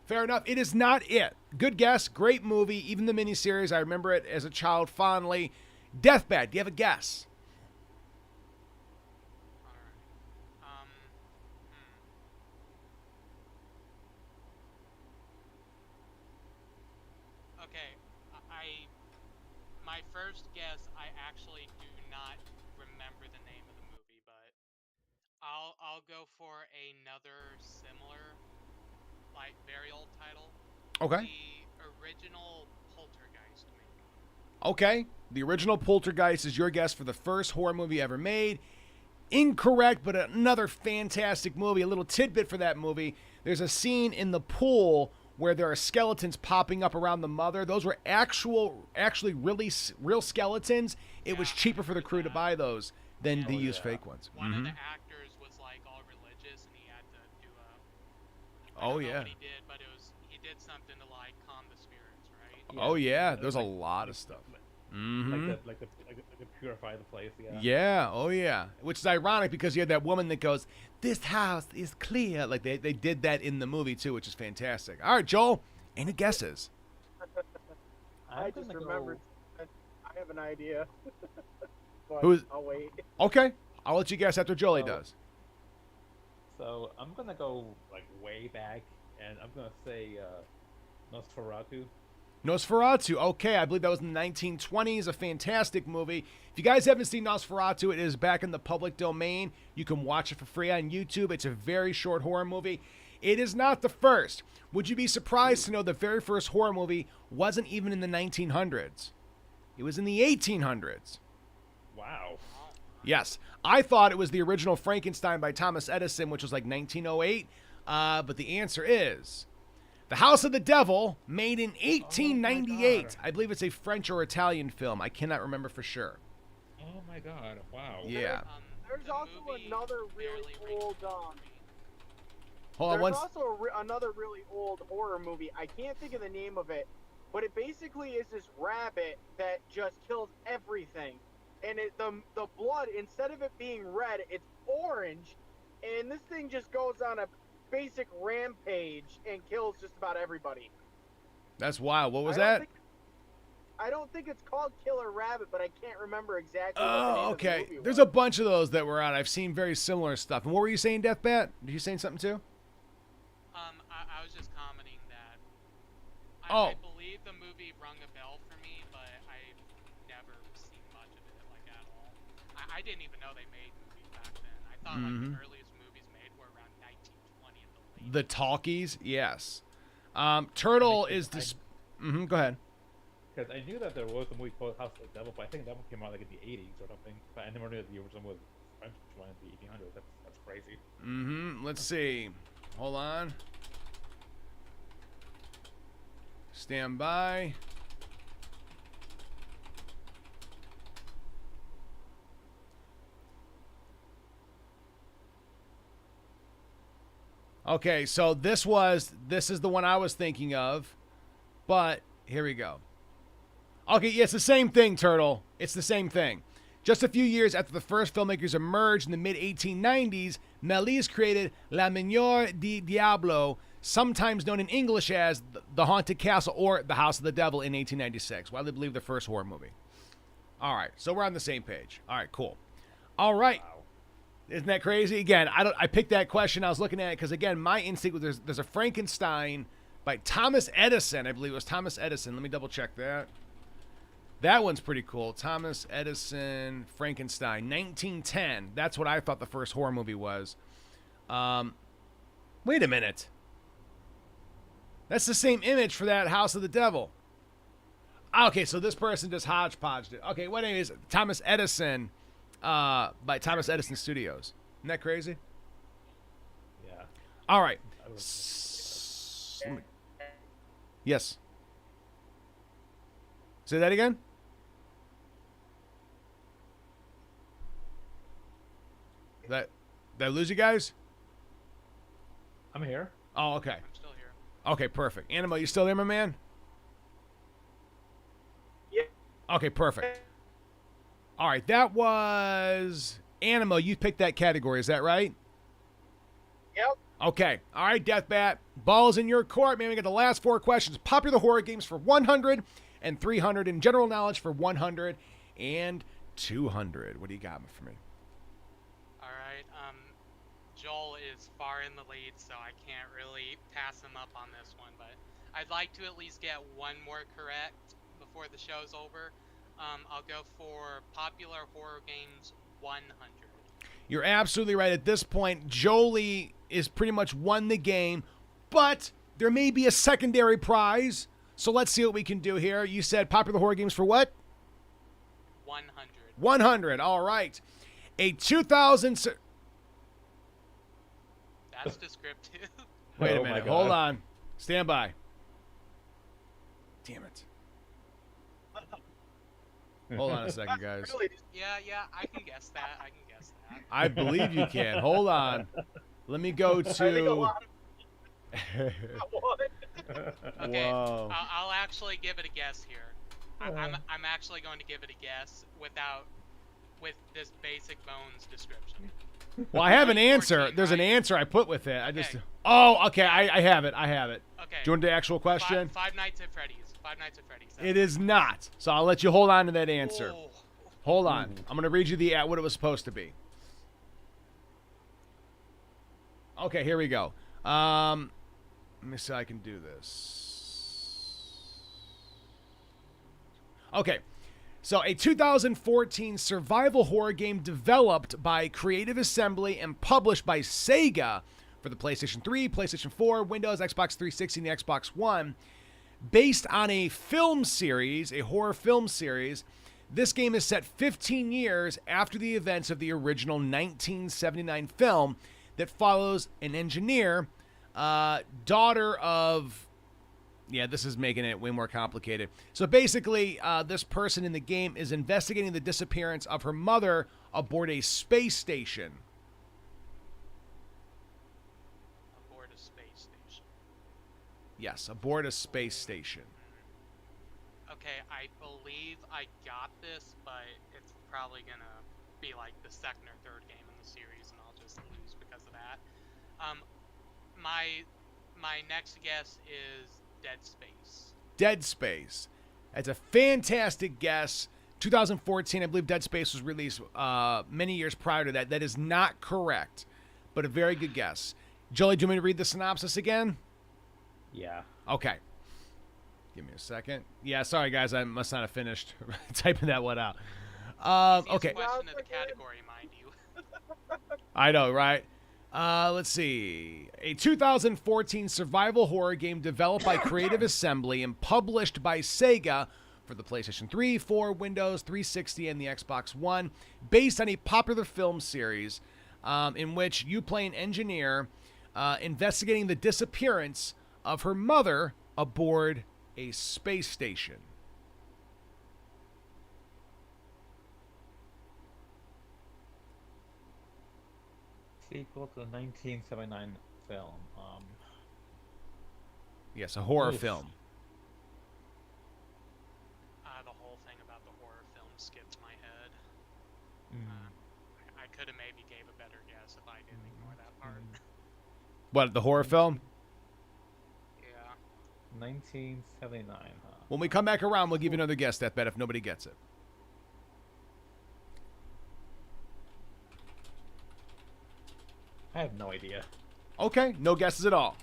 Fair enough. It is not It. Good guess. Great movie. Even the miniseries, I remember it as a child fondly. Deathbed, do you have a guess? Okay, my first guess, I actually do not remember the name of the movie, but I'll go for another similar, like, very old title. Okay. The original Poltergeist movie. Okay. The original Poltergeist is your guess for the first horror movie ever made. Incorrect, but another fantastic movie. A little tidbit for that movie. There's a scene in the pool where there are skeletons popping up around the mother. Those were actually real skeletons. It was cheaper for the crew to buy those than to use fake ones. One of the actors was like all religious, and he had to do a. I Oh don't know yeah. what he did, but he did something to like calm the spirits, right? Oh yeah. There's a lot of stuff. Like to purify the place, yeah. Yeah, oh yeah. Which is ironic because you had that woman that goes, "This house is clear." Like they did that in the movie too, which is fantastic. All right, Joel, any guesses? I just remembered. I have an idea. But Who's? I'll wait. Okay, I'll let you guess after Jolie does. So I'm gonna go like way back, and I'm gonna say Nosferatu. Nosferatu. Okay, I believe that was in the 1920s. A fantastic movie. If you guys haven't seen Nosferatu, it is back in the public domain. You can watch it for free on YouTube. It's a very short horror movie. It is not the first. Would you be surprised to know the very first horror movie wasn't even in the 1900s? It was in the 1800s. Wow. Yes. I thought it was the original Frankenstein by Thomas Edison, which was like 1908. But the answer is The House of the Devil, made in 1898. I believe it's a French or Italian film. I cannot remember for sure. Oh my god! Wow. Yeah. There's also another really old. Hold on, There's also another really old horror movie. I can't think of the name of it, but it basically is this rabbit that just kills everything, and the blood, instead of it being red, it's orange, and this thing just goes on a basic rampage and kills just about everybody. That's wild. What was that? I don't think it's called Killer Rabbit, but I can't remember exactly what the Oh, name okay. of the movie There's was. a bunch of those that were out. I've seen very similar stuff. And what were you saying, Deathbat? Did you saying something too? I was just commenting that Oh. I believe the movie rung a bell for me, but I've never seen much of it, like, at all. I didn't even know they made movies back then. I thought, like, the earliest movies made were around 1920 at the latest. The talkies, yes. Turtle is this. Go ahead. Because I knew that there was a movie called House of the Devil, but I think that one came out like in the 80s or something. But I never knew that the original was French one in the 1800s. That's crazy. Let's see. Hold on. Stand by. Okay, so this is the one I was thinking of, but here we go. Okay, yeah, it's the same thing, Turtle. It's the same thing. Just a few years after the first filmmakers emerged in the mid-1890s, Méliès created La Manière di Diablo, sometimes known in English as The Haunted Castle or The House of the Devil in 1896, widely believed the first horror movie. All right, so we're on the same page. All right, cool. All right. Wow. Isn't that crazy? Again, I picked that question. I was looking at it because, again, my instinct was there's a Frankenstein by Thomas Edison. I believe it was Thomas Edison. Let me double check that. That one's pretty cool. Thomas Edison, Frankenstein, 1910. That's what I thought the first horror movie was. Wait a minute. That's the same image for that House of the Devil. Okay, so this person just hodgepodged it. Okay, what name is it? Thomas Edison by Thomas Edison Studios. Isn't that crazy? Yeah. All right. I was- Yes. Say that again? Did I lose you guys? I'm here. Oh, okay. I'm still here. Okay, perfect. Animo, you still there, my man? Yeah. Okay, perfect. All right, that was Animo. You picked that category, is that right? Yep. Okay. All right, Deathbat. Ball's in your court, man. We got the last 4 questions. Popular horror games for 100 and 300, and general knowledge for 100 and 200. What do you got for me? All right. Joel is far in the lead, so I can't really pass him up on this one, but I'd like to at least get one more correct before the show's over. I'll go for popular horror games 100. You're absolutely right. At this point, Jolie is pretty much won the game, but there may be a secondary prize. So let's see what we can do here. You said popular horror games for what? 100. 100. All right. A 2000... That's descriptive. Wait a Oh my minute. God. Hold on. Stand by. Damn it. Hold on a second, guys. Really, Yeah, I can guess that. I believe you can. Hold on. Let me go I think a to... lot of Okay, Whoa. I'll actually give it a guess here. I'm actually going to give it a guess with this basic bones description. Well, I have an answer. 14, There's an right? answer I put with it. I just... Okay. Oh, okay. I have it. I have it. Okay. Do you want the actual question? Five Nights at Freddy's. Five Nights at Freddy's. It is not. So I'll let you hold on to that answer. Oh. Hold on. I'm going to read you the what it was supposed to be. Okay, here we go. Let me see how I can do this. Okay. So a 2014 survival horror game developed by Creative Assembly and published by Sega for the PlayStation 3, PlayStation 4, Windows, Xbox 360, and the Xbox One. Based on a film series, a horror film series, this game is set 15 years after the events of the original 1979 film that follows an engineer, daughter of... Yeah, this is making it way more complicated. So basically, this person in the game is investigating the disappearance of her mother aboard a space station. Aboard a space station. Yes, aboard a space station. Okay, I believe I got this, but it's probably gonna be like the second or third game in the series, and I'll just lose because of that. My next guess is Dead Space. Dead Space. That's a fantastic guess. 2014, I believe Dead Space was released many years prior to that. That is not correct, but a very good guess. Jolie, do you want me to read the synopsis again? Yeah. Okay. Give me a second. Yeah, sorry, guys. I must not have finished typing that one out. Okay. Question of the category, mind you. I know, right? Let's see. A 2014 survival horror game developed by Creative Assembly and published by Sega for the PlayStation 3, 4, Windows 360, and the Xbox One, based on a popular film series in which you play an engineer investigating the disappearance of her mother aboard a space station. Sequel to the 1979 film. Yes, a horror Oof. film. The whole thing about the horror film skipped my head. Mm. I could have maybe gave a better guess if I didn't ignore that part. What, the horror film? Yeah. 1979, huh? When we come back around, we'll give you another guess, Deathbed, if nobody gets it. I have no idea. Okay, no guesses at all.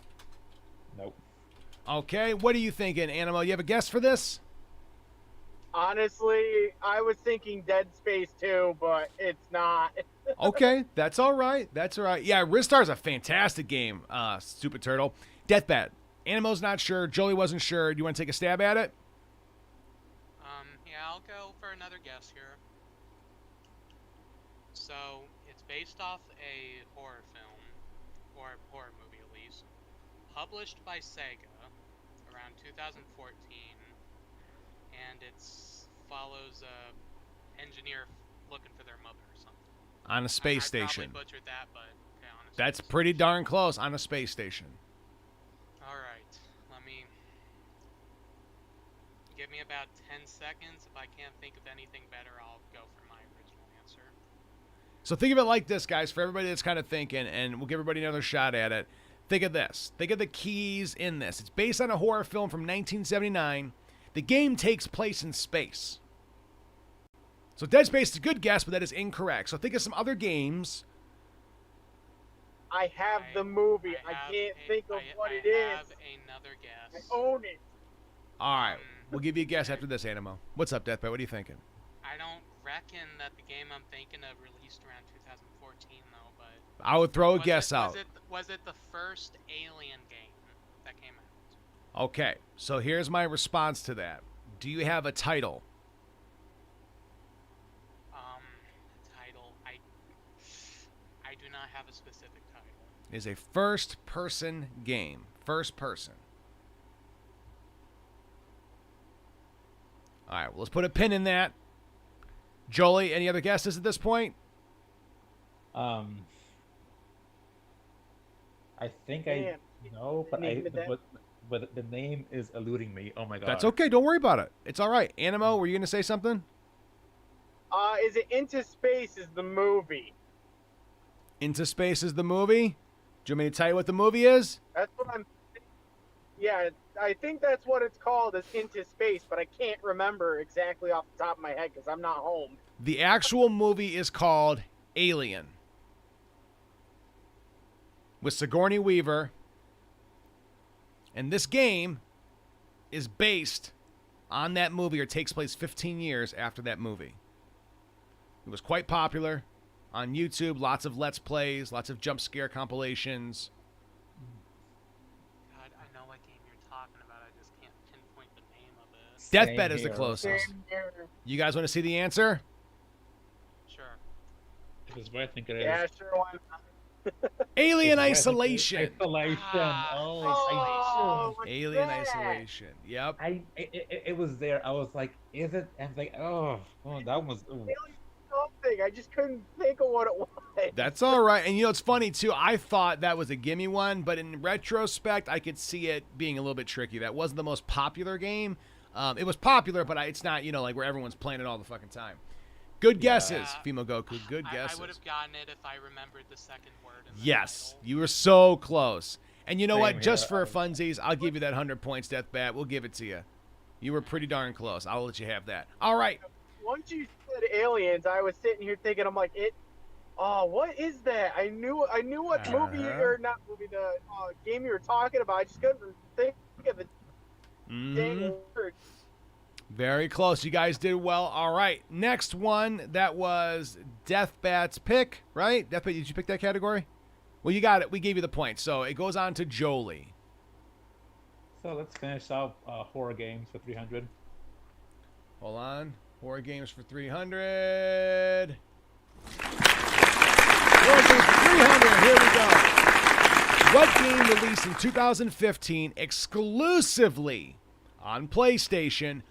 Nope. Okay, what are you thinking, Animo? You have a guess for this? Honestly, I was thinking Dead Space 2, but it's not. Okay, that's all right. That's all right. Yeah, Ristar's a fantastic game, Stupid Turtle. Deathbed. Animo's not sure. Jolie wasn't sure. Do you want to take a stab at it? Yeah, I'll go for another guess here. So, it's based off a horror film, or horror movie at least, published by Sega around 2014, and it follows a engineer looking for their mother or something. On a space I station. probably butchered that, but okay, honestly. That's pretty darn close. On a space station. Alright, let me... Give me about 10 seconds. If I can't think of anything better, I'll go for my original answer. So think of it like this, guys, for everybody that's kind of thinking, and we'll give everybody another shot at it. Think of this. Think of the keys in this. It's based on a horror film from 1979. The game takes place in space. So Dead Space is a good guess, but that is incorrect. So think of some other games. I have the movie. I can't think of what it is. I have another guess. I own it. All right. We'll give you a guess after this, Animo. What's up, Deathbed? What are you thinking? I don't reckon that the game I'm thinking of released around 2014, though, but... I would throw a guess out. Was it the first Alien game that came out? Okay. So here's my response to that. Do you have a title? Title... I do not have a specific title. It is a first-person game. First person. All right, well, let's put a pin in that. Jolie, any other guesses at this point? I think I know, but but the name is eluding me. Oh my god. That's okay. Don't worry about it. It's all right. Animo, were you going to say something? Is it Into Space is the movie? Into Space is the movie? Do you want me to tell you what the movie is? That's what I'm... Yeah, I think that's what it's called, is Into Space, but I can't remember exactly off the top of my head because I'm not home. The actual movie is called Alien. With Sigourney Weaver. And this game is based on that movie, or takes place 15 years after that movie. It was quite popular on YouTube. Lots of Let's Plays, lots of jump scare compilations. God, I know what game you're talking about. I just can't pinpoint the name of it. Deathbed is the closest. Same here. You guys want to see the answer? Sure. This is what I think it is. Yeah, sure, why not? Alien It's what I think it is. Isolation. Isolation. Oh, what's Alien that? Isolation. Yep. It was there. I was like, is it? And I was like, oh, that was. Ooh. Something. I just couldn't think of what it was. That's all right. And you know, it's funny, too. I thought that was a gimme one, but in retrospect, I could see it being a little bit tricky. That wasn't the most popular game. It was popular, but it's not, like where everyone's playing it all the fucking time. Good guesses, Fimo Goku. Good guesses. I would have gotten it if I remembered the second word. In the Yes, title. you were so close. And you know Same what? Just here. for funsies, I'll give you that 100 points, Deathbat. We'll give it to you. You were pretty darn close. I'll let you have that. All right. Once you said aliens, I was sitting here thinking, I'm like, what is that? I knew what movie or not movie, the game you were talking about. I just couldn't think of the dang word. Very close. You guys did well. All right. Next one, that was Deathbat's pick, right? Deathbat, did you pick that category? Well, you got it. We gave you the point. So it goes on to Jolie. So let's finish off horror games for 300. Hold on. Horror games for 300. Horror games for 300. Here we go. What game released in 2015 exclusively on PlayStation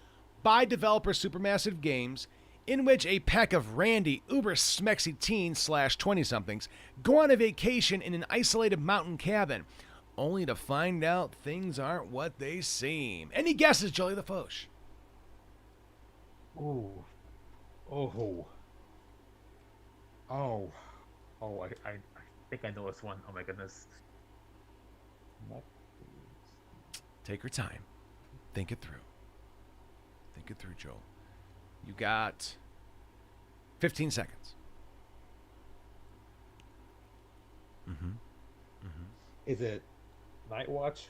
by developer Supermassive Games, in which a pack of randy, uber-smexy teens / 20-somethings go on a vacation in an isolated mountain cabin, only to find out things aren't what they seem? Any guesses, Jolie the Foch? Ooh. I think I know this one. Oh my goodness. Take your time. Think it through. Think it through, Joel. You got 15 seconds. Is it Night Watch?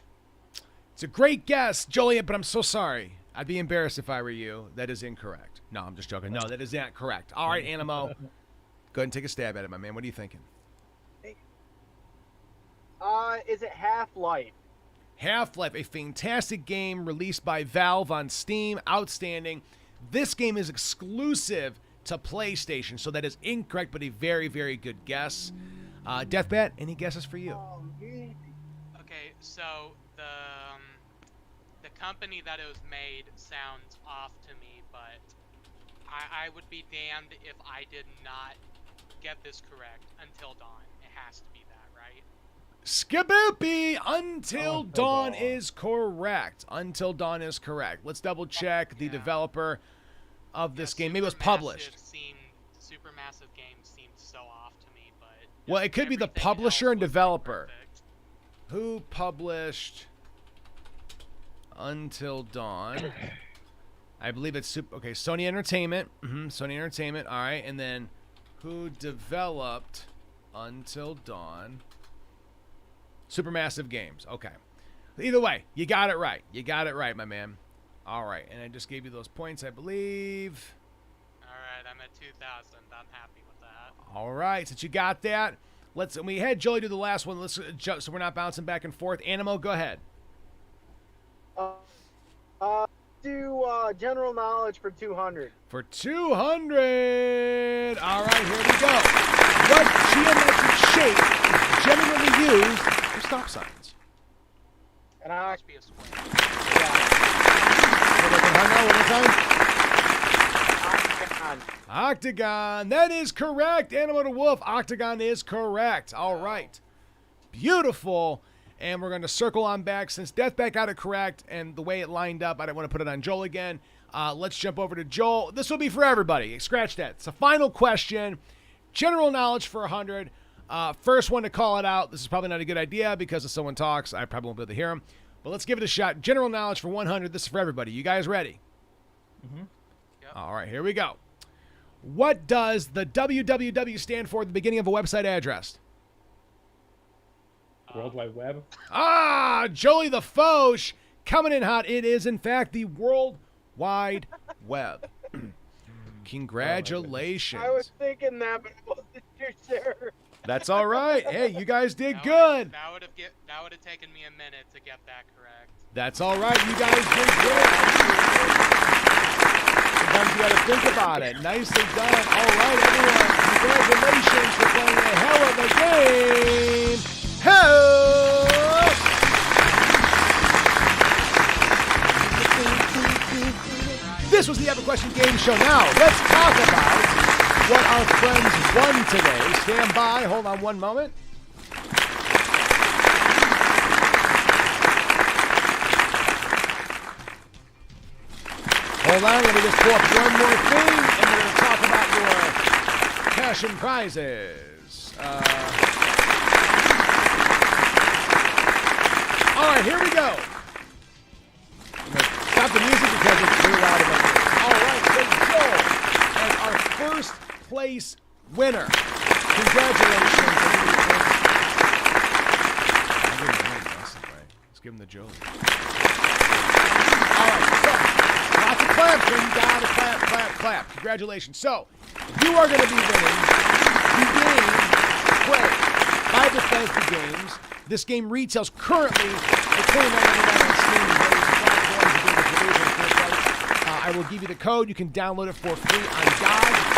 It's a great guess, Joliet, but I'm so sorry. I'd be embarrassed if I were you. That is incorrect. No, I'm just joking. No, that is not correct. All right, Animo. Go ahead and take a stab at it, my man. What are you thinking? Is it Half-Life? Half-Life, a fantastic game released by Valve on Steam. Outstanding. This game is exclusive to PlayStation, so that is incorrect, but a very, very good guess. Deathbat, any guesses for you? Okay, so the company that it was made sounds off to me, but I would be damned if I did not get this correct. Until Dawn. It has to be that, right? Skiboopy! Until Dawn is correct. Until Dawn is correct. Let's double check the developer of this game. Maybe it was published. Supermassive Games seemed so off to me, but well, it could be the publisher and developer. Who published Until Dawn? I believe it's Sony Entertainment. Sony Entertainment. All right, and then who developed Until Dawn? Supermassive Games. Okay. Either way, you got it right. You got it right, my man. All right, and I just gave you those points, I believe. All right, I'm at 2,000. I'm happy with that. All right, since you got that, we had Joey do the last one. Let's so we're not bouncing back and forth. Animo, go ahead. Do general knowledge for 200. For 200. All right, here we go. What geometric shape is generally used for stop signs? And Must be a square. Octagon. That is correct. Animal to Wolf. Octagon is correct. All right. Beautiful. And we're going to circle on back. Since Deathbat got it correct and the way it lined up, I don't want to put it on Joel again. Let's jump over to Joel. This will be for everybody. Scratch that. It's a final question. General knowledge for 100. First one to call it out. This is probably not a good idea because if someone talks, I probably won't be able to hear them. But let's give it a shot. General knowledge for 100. This is for everybody. You guys ready? Yep. All right, here we go. What does the www stand for at the beginning of a website address? World Wide Web. Joey the Foch coming in hot. It is, in fact, the World Wide Web. Congratulations. I was thinking that, but I wasn't too sure. That's all right. Hey, you guys did good. That would have taken me a minute to get that correct. That's all right. You guys did good. Sometimes you got to think about it. Nicely done. All right, everyone. Congratulations for playing a hell of a game. This was the Epic Question Game Show. Now, let's talk about what our friends won today. Stand by. Hold on one moment. Hold on. Let me just pull up one more thing, and we're going to talk about your cash and prizes. All right, here we go. I'm going to stop the music because place winner. Congratulations. Let's give him the Joe. All right, so lots of claps, man. You gotta clap, clap, clap. Congratulations. So you are going to be winning the game Prey by Bethesda Games. This game retails currently for $29.99 on Steam and various platforms. The game is released on the first price. I will give you the code. You can download it for free on GOG.com.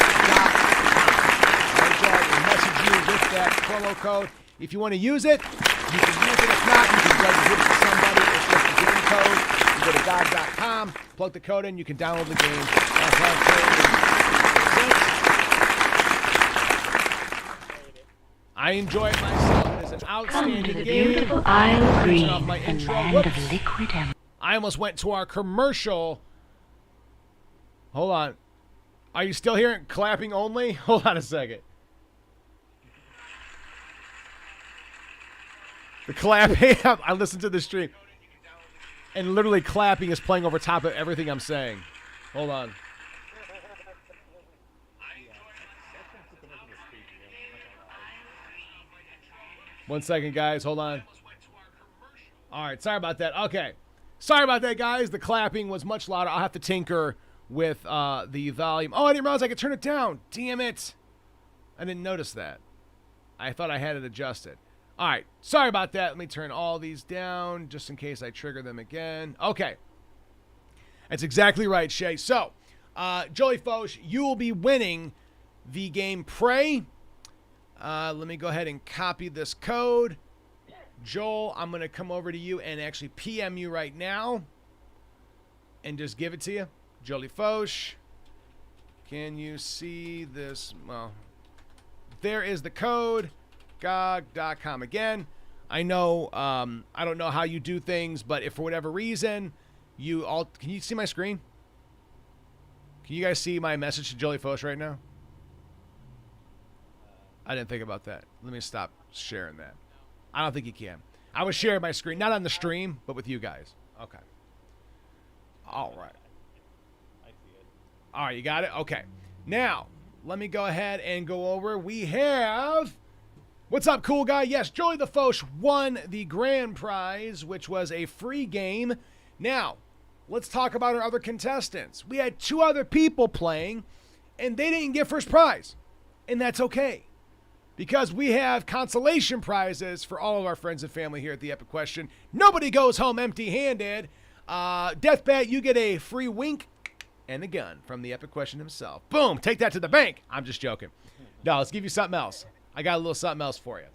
All right, y'all. We'll message you with that promo code. If you want to use it, you can use it. If not, you can go and give it to somebody. It's just the game code. You go to GOG.com, plug the code in, you can download the game. I enjoy it myself. It is an Come to outstanding the game. beautiful Isle of Turn Green, off my the intro. land Whoops. of liquid emerald. I almost went to our commercial. Hold on. Are you still hearing clapping only? Hold on a second. The clapping. I listened to the stream. And literally clapping is playing over top of everything I'm saying. Hold on. One second, guys. Hold on. All right. Sorry about that. Okay. Sorry about that, guys. The clapping was much louder. I'll have to tinker with the volume. Oh, I didn't realize I could turn it down. Damn it. I didn't notice that. I thought I had it adjusted. All right. Sorry about that. Let me turn all these down just in case I trigger them again. Okay. That's exactly right, Shay. So, Joey Foch, you will be winning the game Prey. Let me go ahead and copy this code. Joel, I'm going to come over to you and actually PM you right now and just give it to you. Jolie Foch, can you see this? Well, there is the code, GOG.com. Again, I know, I don't know how you do things, but if for whatever reason you all, can you see my screen? Can you guys see my message to Jolie Foch right now? I didn't think about that. Let me stop sharing that. I don't think you can. I was sharing my screen, not on the stream, but with you guys. Okay. All right. I see it. All right, you got it? Okay. Now, let me go ahead and go over. We have... What's up, cool guy? Yes, Joey the Foch won the grand prize, which was a free game. Now, let's talk about our other contestants. We had 2 other people playing, and they didn't get first prize. And that's okay. Because we have consolation prizes for all of our friends and family here at the Epic Question. Nobody goes home empty-handed. Deathbat, you get a free wink and a gun from the Epic Question himself. Boom, take that to the bank. I'm just joking. No, let's give you something else. I got a little something else for you.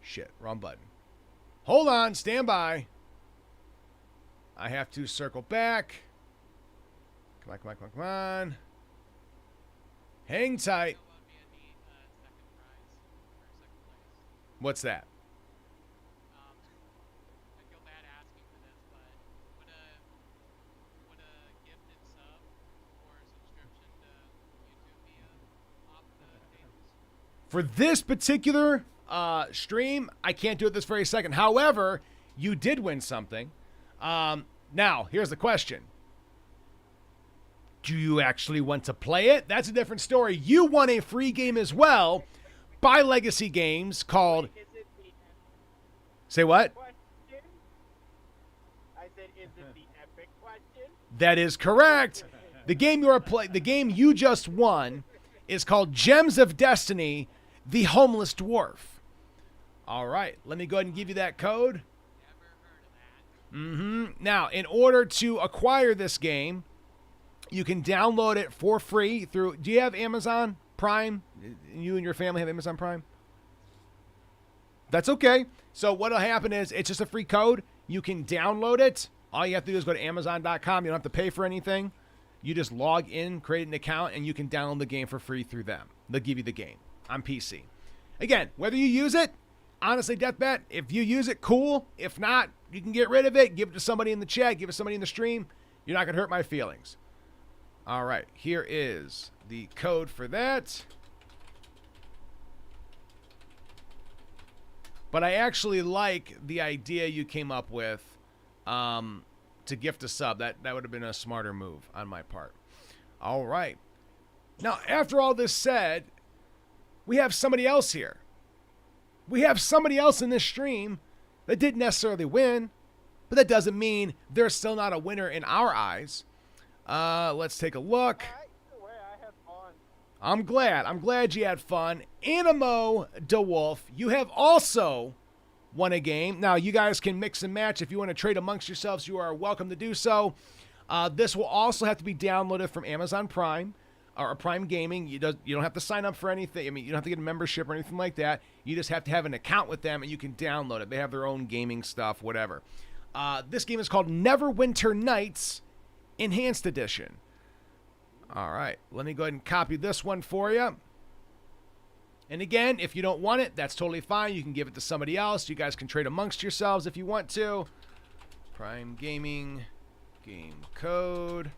Shit, wrong button. Hold on, stand by. I have to circle back. Come on, come on, come on, come on. Hang tight. What's that? I feel bad asking for this, but would a gifted sub or subscription to YouTube be off the tables? For this particular stream, I can't do it this very second. However, you did win something. Now, here's the question. Do you actually want to play it? That's a different story. You won a free game as well by Legacy Games called... Is it the Say what? question? I said, is it the epic question? That is correct. The game the game you just won is called Gems of Destiny, The Homeless Dwarf. All right, let me go ahead and give you that code. Never heard of that. Now, in order to acquire this game, you can download it for free through... Do you have Amazon Prime? You and your family have Amazon Prime? That's okay. So what'll happen is it's just a free code. You can download it. All you have to do is go to Amazon.com. You don't have to pay for anything. You just log in, create an account, and you can download the game for free through them. They'll give you the game on PC. Again, whether you use it, honestly, Deathbat, if you use it, cool. If not, you can get rid of it. Give it to somebody in the chat. Give it to somebody in the stream. You're not going to hurt my feelings. All right, here is the code for that. But I actually like the idea you came up with to gift a sub. That would have been a smarter move on my part. All right. Now, after all this said, we have somebody else here. We have somebody else in this stream that didn't necessarily win, but that doesn't mean they're still not a winner in our eyes. Let's take a look. Either way, I had fun. I'm glad you had fun. Animo DeWolf, you have also won a game. Now, you guys can mix and match. If you want to trade amongst yourselves, you are welcome to do so. This will also have to be downloaded from Amazon Prime or Prime Gaming. You don't have to sign up for anything. I mean, you don't have to get a membership or anything like that. You just have to have an account with them, and you can download it. They have their own gaming stuff, whatever. This game is called Neverwinter Nights Enhanced Edition. All right, let me go ahead and copy this one for you. And again, if you don't want it, that's totally fine. You can give it to somebody else. You guys can trade amongst yourselves if you want to. Prime Gaming, game code.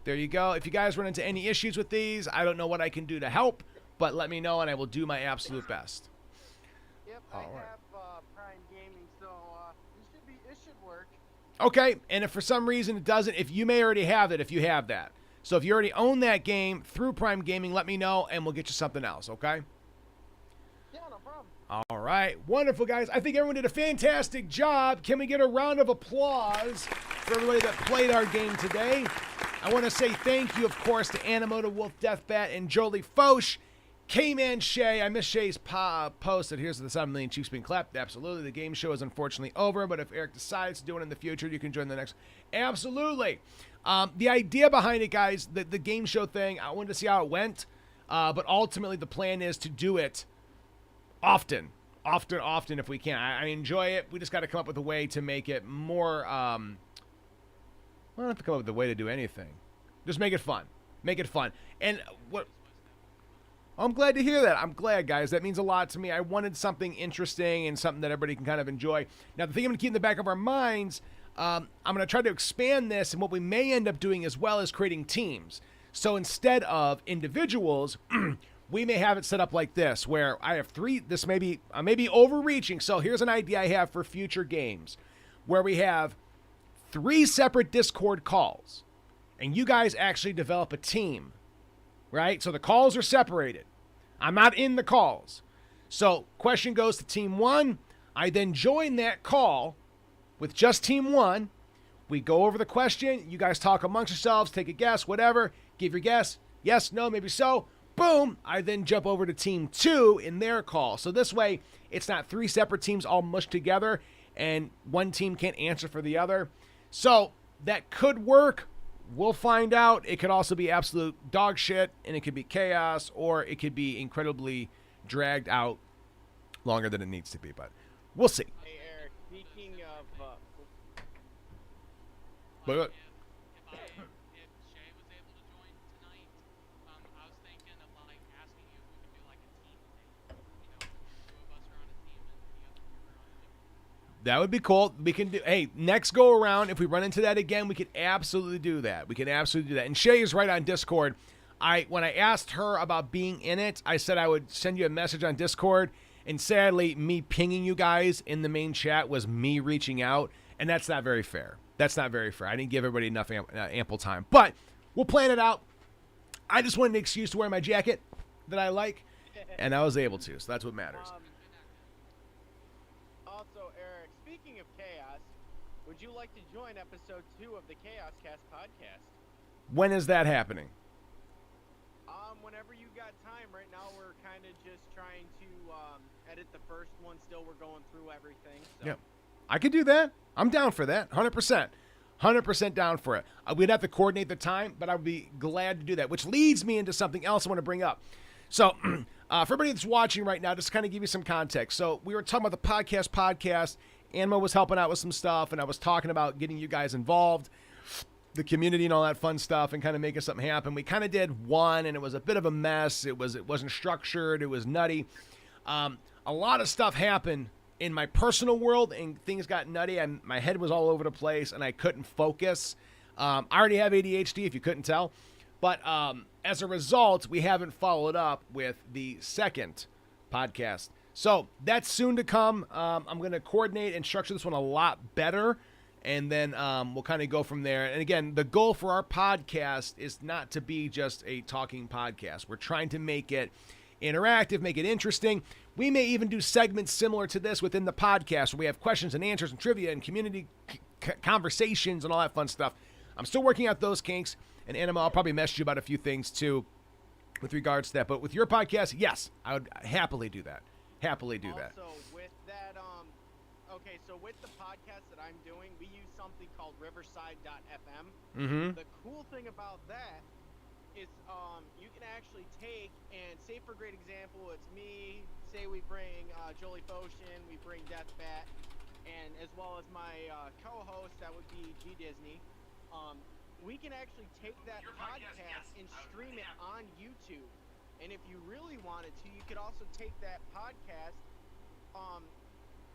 There you go. If you guys run into any issues with these, I don't know what I can do to help, but let me know and I will do my absolute best. Yep, I have Prime Gaming, so it should work. Okay, and if for some reason it doesn't, if you may already have it, if you have that. So if you already own that game through Prime Gaming, let me know and we'll get you something else, okay? Yeah, no problem. All right, wonderful, guys. I think everyone did a fantastic job. Can we get a round of applause for everybody that played our game today? I want to say thank you, of course, to Animo, Wolf, Deathbat, and Jolie Foch. K-Man Shay, I miss Shay's post that here's the 7 million Chiefs being clapped. Absolutely. The game show is unfortunately over, but if Eric decides to do it in the future, you can join the next. Absolutely. The idea behind it, guys, the game show thing, I wanted to see how it went, but ultimately the plan is to do it often if we can. I enjoy it. We just got to come up with a way to make it more, we don't have to come up with a way to do anything. Just make it fun. Make it fun. And what... I'm glad to hear that. I'm glad, guys. That means a lot to me. I wanted something interesting and something that everybody can kind of enjoy. Now, the thing I'm going to keep in the back of our minds, I'm going to try to expand this, and what we may end up doing as well is creating teams. So instead of individuals, we may have it set up like this, where I have three. This may be, I may be overreaching. So here's an idea I have for future games, where we have 3 separate Discord calls, and you guys actually develop a team, right? So the calls are separated. I'm not in the calls. So question goes to team 1. I then join that call with just team 1. We go over the question. You guys talk amongst yourselves, take a guess, whatever. Give your guess. Yes, no, maybe so. Boom. I then jump over to team 2 in their call. So this way, it's not 3 separate teams all mushed together and one team can't answer for the other. So that could work. We'll find out. It could also be absolute dog shit, and it could be chaos, or it could be incredibly dragged out longer than it needs to be, but we'll see. Hey, Eric, speaking of... But, If Shay was able to join tonight, I was thinking of like asking you if we could do like a team thing. You know, 2 of us are on a team and the other 2 are on a team. that would be cool. We can do. Hey, next go around, if we run into that again, we could absolutely do that. We can absolutely do that. And Shay is right on Discord. When I asked her about being in it, I said I would send you a message on Discord. And sadly, me pinging you guys in the main chat was me reaching out, and that's not very fair. That's not very fair. I didn't give everybody enough ample time. But we'll plan it out. I just wanted an excuse to wear my jacket that I like, and I was able to. So that's what matters. Also, Eric, speaking of chaos, would you like to join episode 2 of the Chaos Cast podcast? When is that happening? Whenever you got time. Right now, we're kind of just trying to edit the first one. Still, we're going through everything. So. Yep. I could do that. I'm down for that. 100%. 100% down for it. We'd have to coordinate the time, but I would be glad to do that, which leads me into something else I want to bring up. So, for everybody that's watching right now, just to kind of give you some context. So, we were talking about the podcast. Anima was helping out with some stuff, and I was talking about getting you guys involved, the community and all that fun stuff, and kind of making something happen. We kind of did one, and it was a bit of a mess. It wasn't structured. It was nutty. A lot of stuff happened in my personal world, and things got nutty, and my head was all over the place, and I couldn't focus. I already have ADHD, if you couldn't tell. But as a result, we haven't followed up with the second podcast. So that's soon to come. I'm going to coordinate and structure this one a lot better and then we'll kind of go from there. And again, the goal for our podcast is not to be just a talking podcast. We're trying to make it interactive, make it interesting. We may even do segments similar to this within the podcast where we have questions and answers and trivia and community conversations and all that fun stuff. I'm still working out those kinks, and Anima, I'll probably message you about a few things too with regards to that. But with your podcast, yes, I would happily do that. Happily do that. Also, with that, okay, so with the podcast that I'm doing, we use something called Riverside.fm. Mm-hmm. The cool thing about that is you can actually take and say, for great example, it's me. Say we bring Jolie Foshin, we bring Deathbat, and as well as my co-host, that would be G Disney. We can actually take that podcast and stream it on YouTube. And if you really wanted to, you could also take that podcast,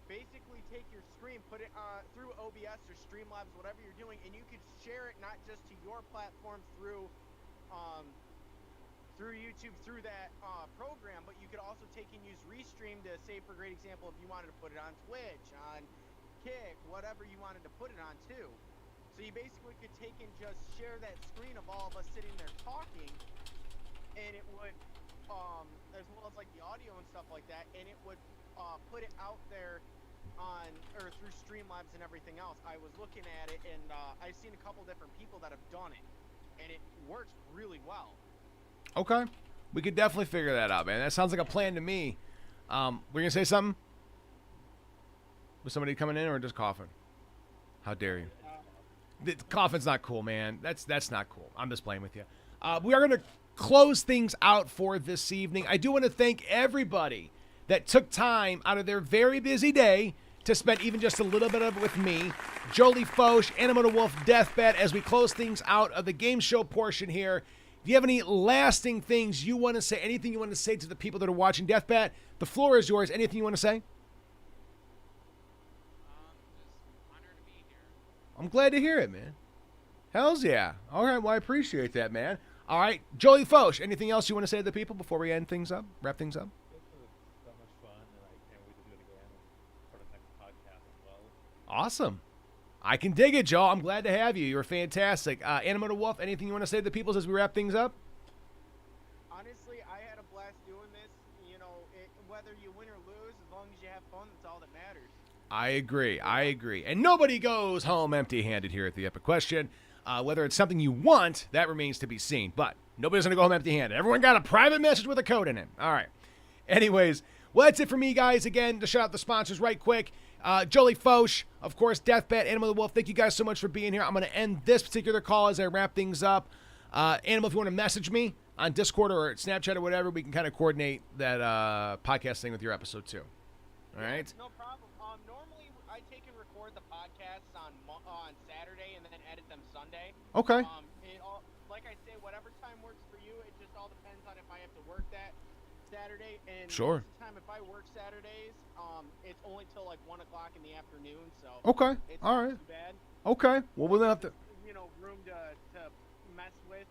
basically take your stream, put it through OBS or Streamlabs, whatever you're doing, and you could share it not just to your platform through YouTube, through that program, but you could also take and use Restream to, say, for great example, if you wanted to put it on Twitch, on Kick, whatever you wanted to put it on too. So you basically could take and just share that screen of all of us sitting there talking, and it would, as well as like the audio and stuff like that, and it would put it out there on, or through Streamlabs and everything else. I was looking at it, and I've seen a couple different people that have done it, and it works really well. Okay. We could definitely figure that out, man. That sounds like a plan to me. We're going to say something? Was somebody coming in or just coughing? How dare you? The coughing's not cool, man. That's not cool. I'm just playing with you. We are going to close things out for this evening. I do want to thank everybody that took time out of their very busy day to spend even just a little bit of it with me, Jolie Foch, Anima the Wolf, Deathbat, as we close things out of the game show portion here. Do you have any lasting things you want to say? Anything you want to say to the people that are watching? Deathbat, the floor is yours. Anything you want to say? Just honored to be here. I'm glad to hear it, man. Hells yeah. All right, well, I appreciate that, man. All right, Jolie Foch, anything else you want to say to the people before we end things up, wrap things up? This was so much fun, and I can't wait to do it again for the next podcast as well. Awesome. I can dig it, Joe. I'm glad to have you. You're fantastic. Anima the Wolf, anything you want to say to the people as we wrap things up? Honestly, I had a blast doing this. You know, whether you win or lose, as long as you have fun, that's all that matters. I agree. And nobody goes home empty-handed here at the Epic Question. Whether it's something you want, that remains to be seen. But nobody's going to go home empty-handed. Everyone got a private message with a code in it. All right. Anyways, well, that's it for me, guys. Again, to shout out the sponsors right quick. Jolie Foch, of course, Deathbat, Anima the Wolf, thank you guys so much for being here. I'm going to end this particular call as I wrap things up. Anima, if you want to message me on Discord or Snapchat or whatever, we can kind of coordinate that podcast thing with your episode too. All right? No problem. Normally, I take and record the podcasts on Saturday and then edit them Sunday. Okay. Like I say, whatever time works for you, it just all depends on if I have to work that Saturday. And sure. Most of the time, if I work Saturdays, it's only till like 1 o'clock in the afternoon. So okay. It's all not right. too bad. Okay. Well, we'll have to. Room to mess with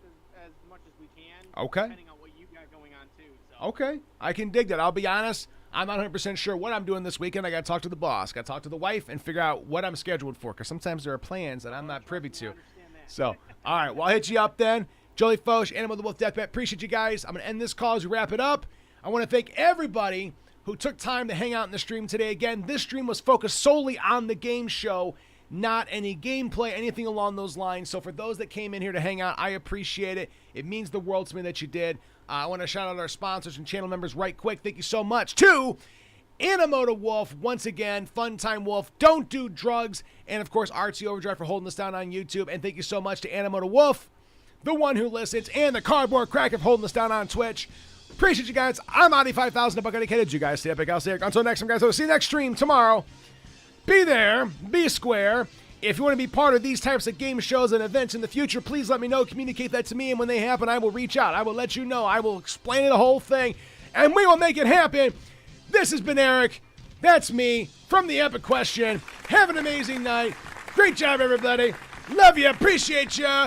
as much as we can. Okay. Depending on what you got going on too. So. Okay. I can dig that. I'll be honest. I'm not 100% sure what I'm doing this weekend. I got to talk to the boss. Got to talk to the wife and figure out what I'm scheduled for. Because sometimes there are plans that I'm not privy to. So, all right. Well, I'll hit you up then. Jolie Foch, Anima the Wolf, Deathbat. Appreciate you guys. I'm going to end this call as we wrap it up. I want to thank everybody who took time to hang out in the stream today. Again, this stream was focused solely on the game show, not any gameplay, anything along those lines. So for those that came in here to hang out, I appreciate it. It means the world to me that you did. I want to shout out our sponsors and channel members right quick. Thank you so much to Anima the Wolf, once again, Fun Time Wolf, Don't Do Drugs, and of course RT Overdrive for holding us down on YouTube. And thank you so much to Anima the Wolf, the one who listens, and the Cardboard Cracker for holding us down on Twitch. Appreciate you guys. I'm Audi5000, the Buck Educated. You guys stay epic. I'll see you. Until next time, guys. I'll see you next stream tomorrow. Be there. Be square. If you want to be part of these types of game shows and events in the future, please let me know. Communicate that to me, and when they happen, I will reach out. I will let you know. I will explain the whole thing, and we will make it happen. This has been Eric. That's me from the Epic Question. Have an amazing night. Great job, everybody. Love you. Appreciate you.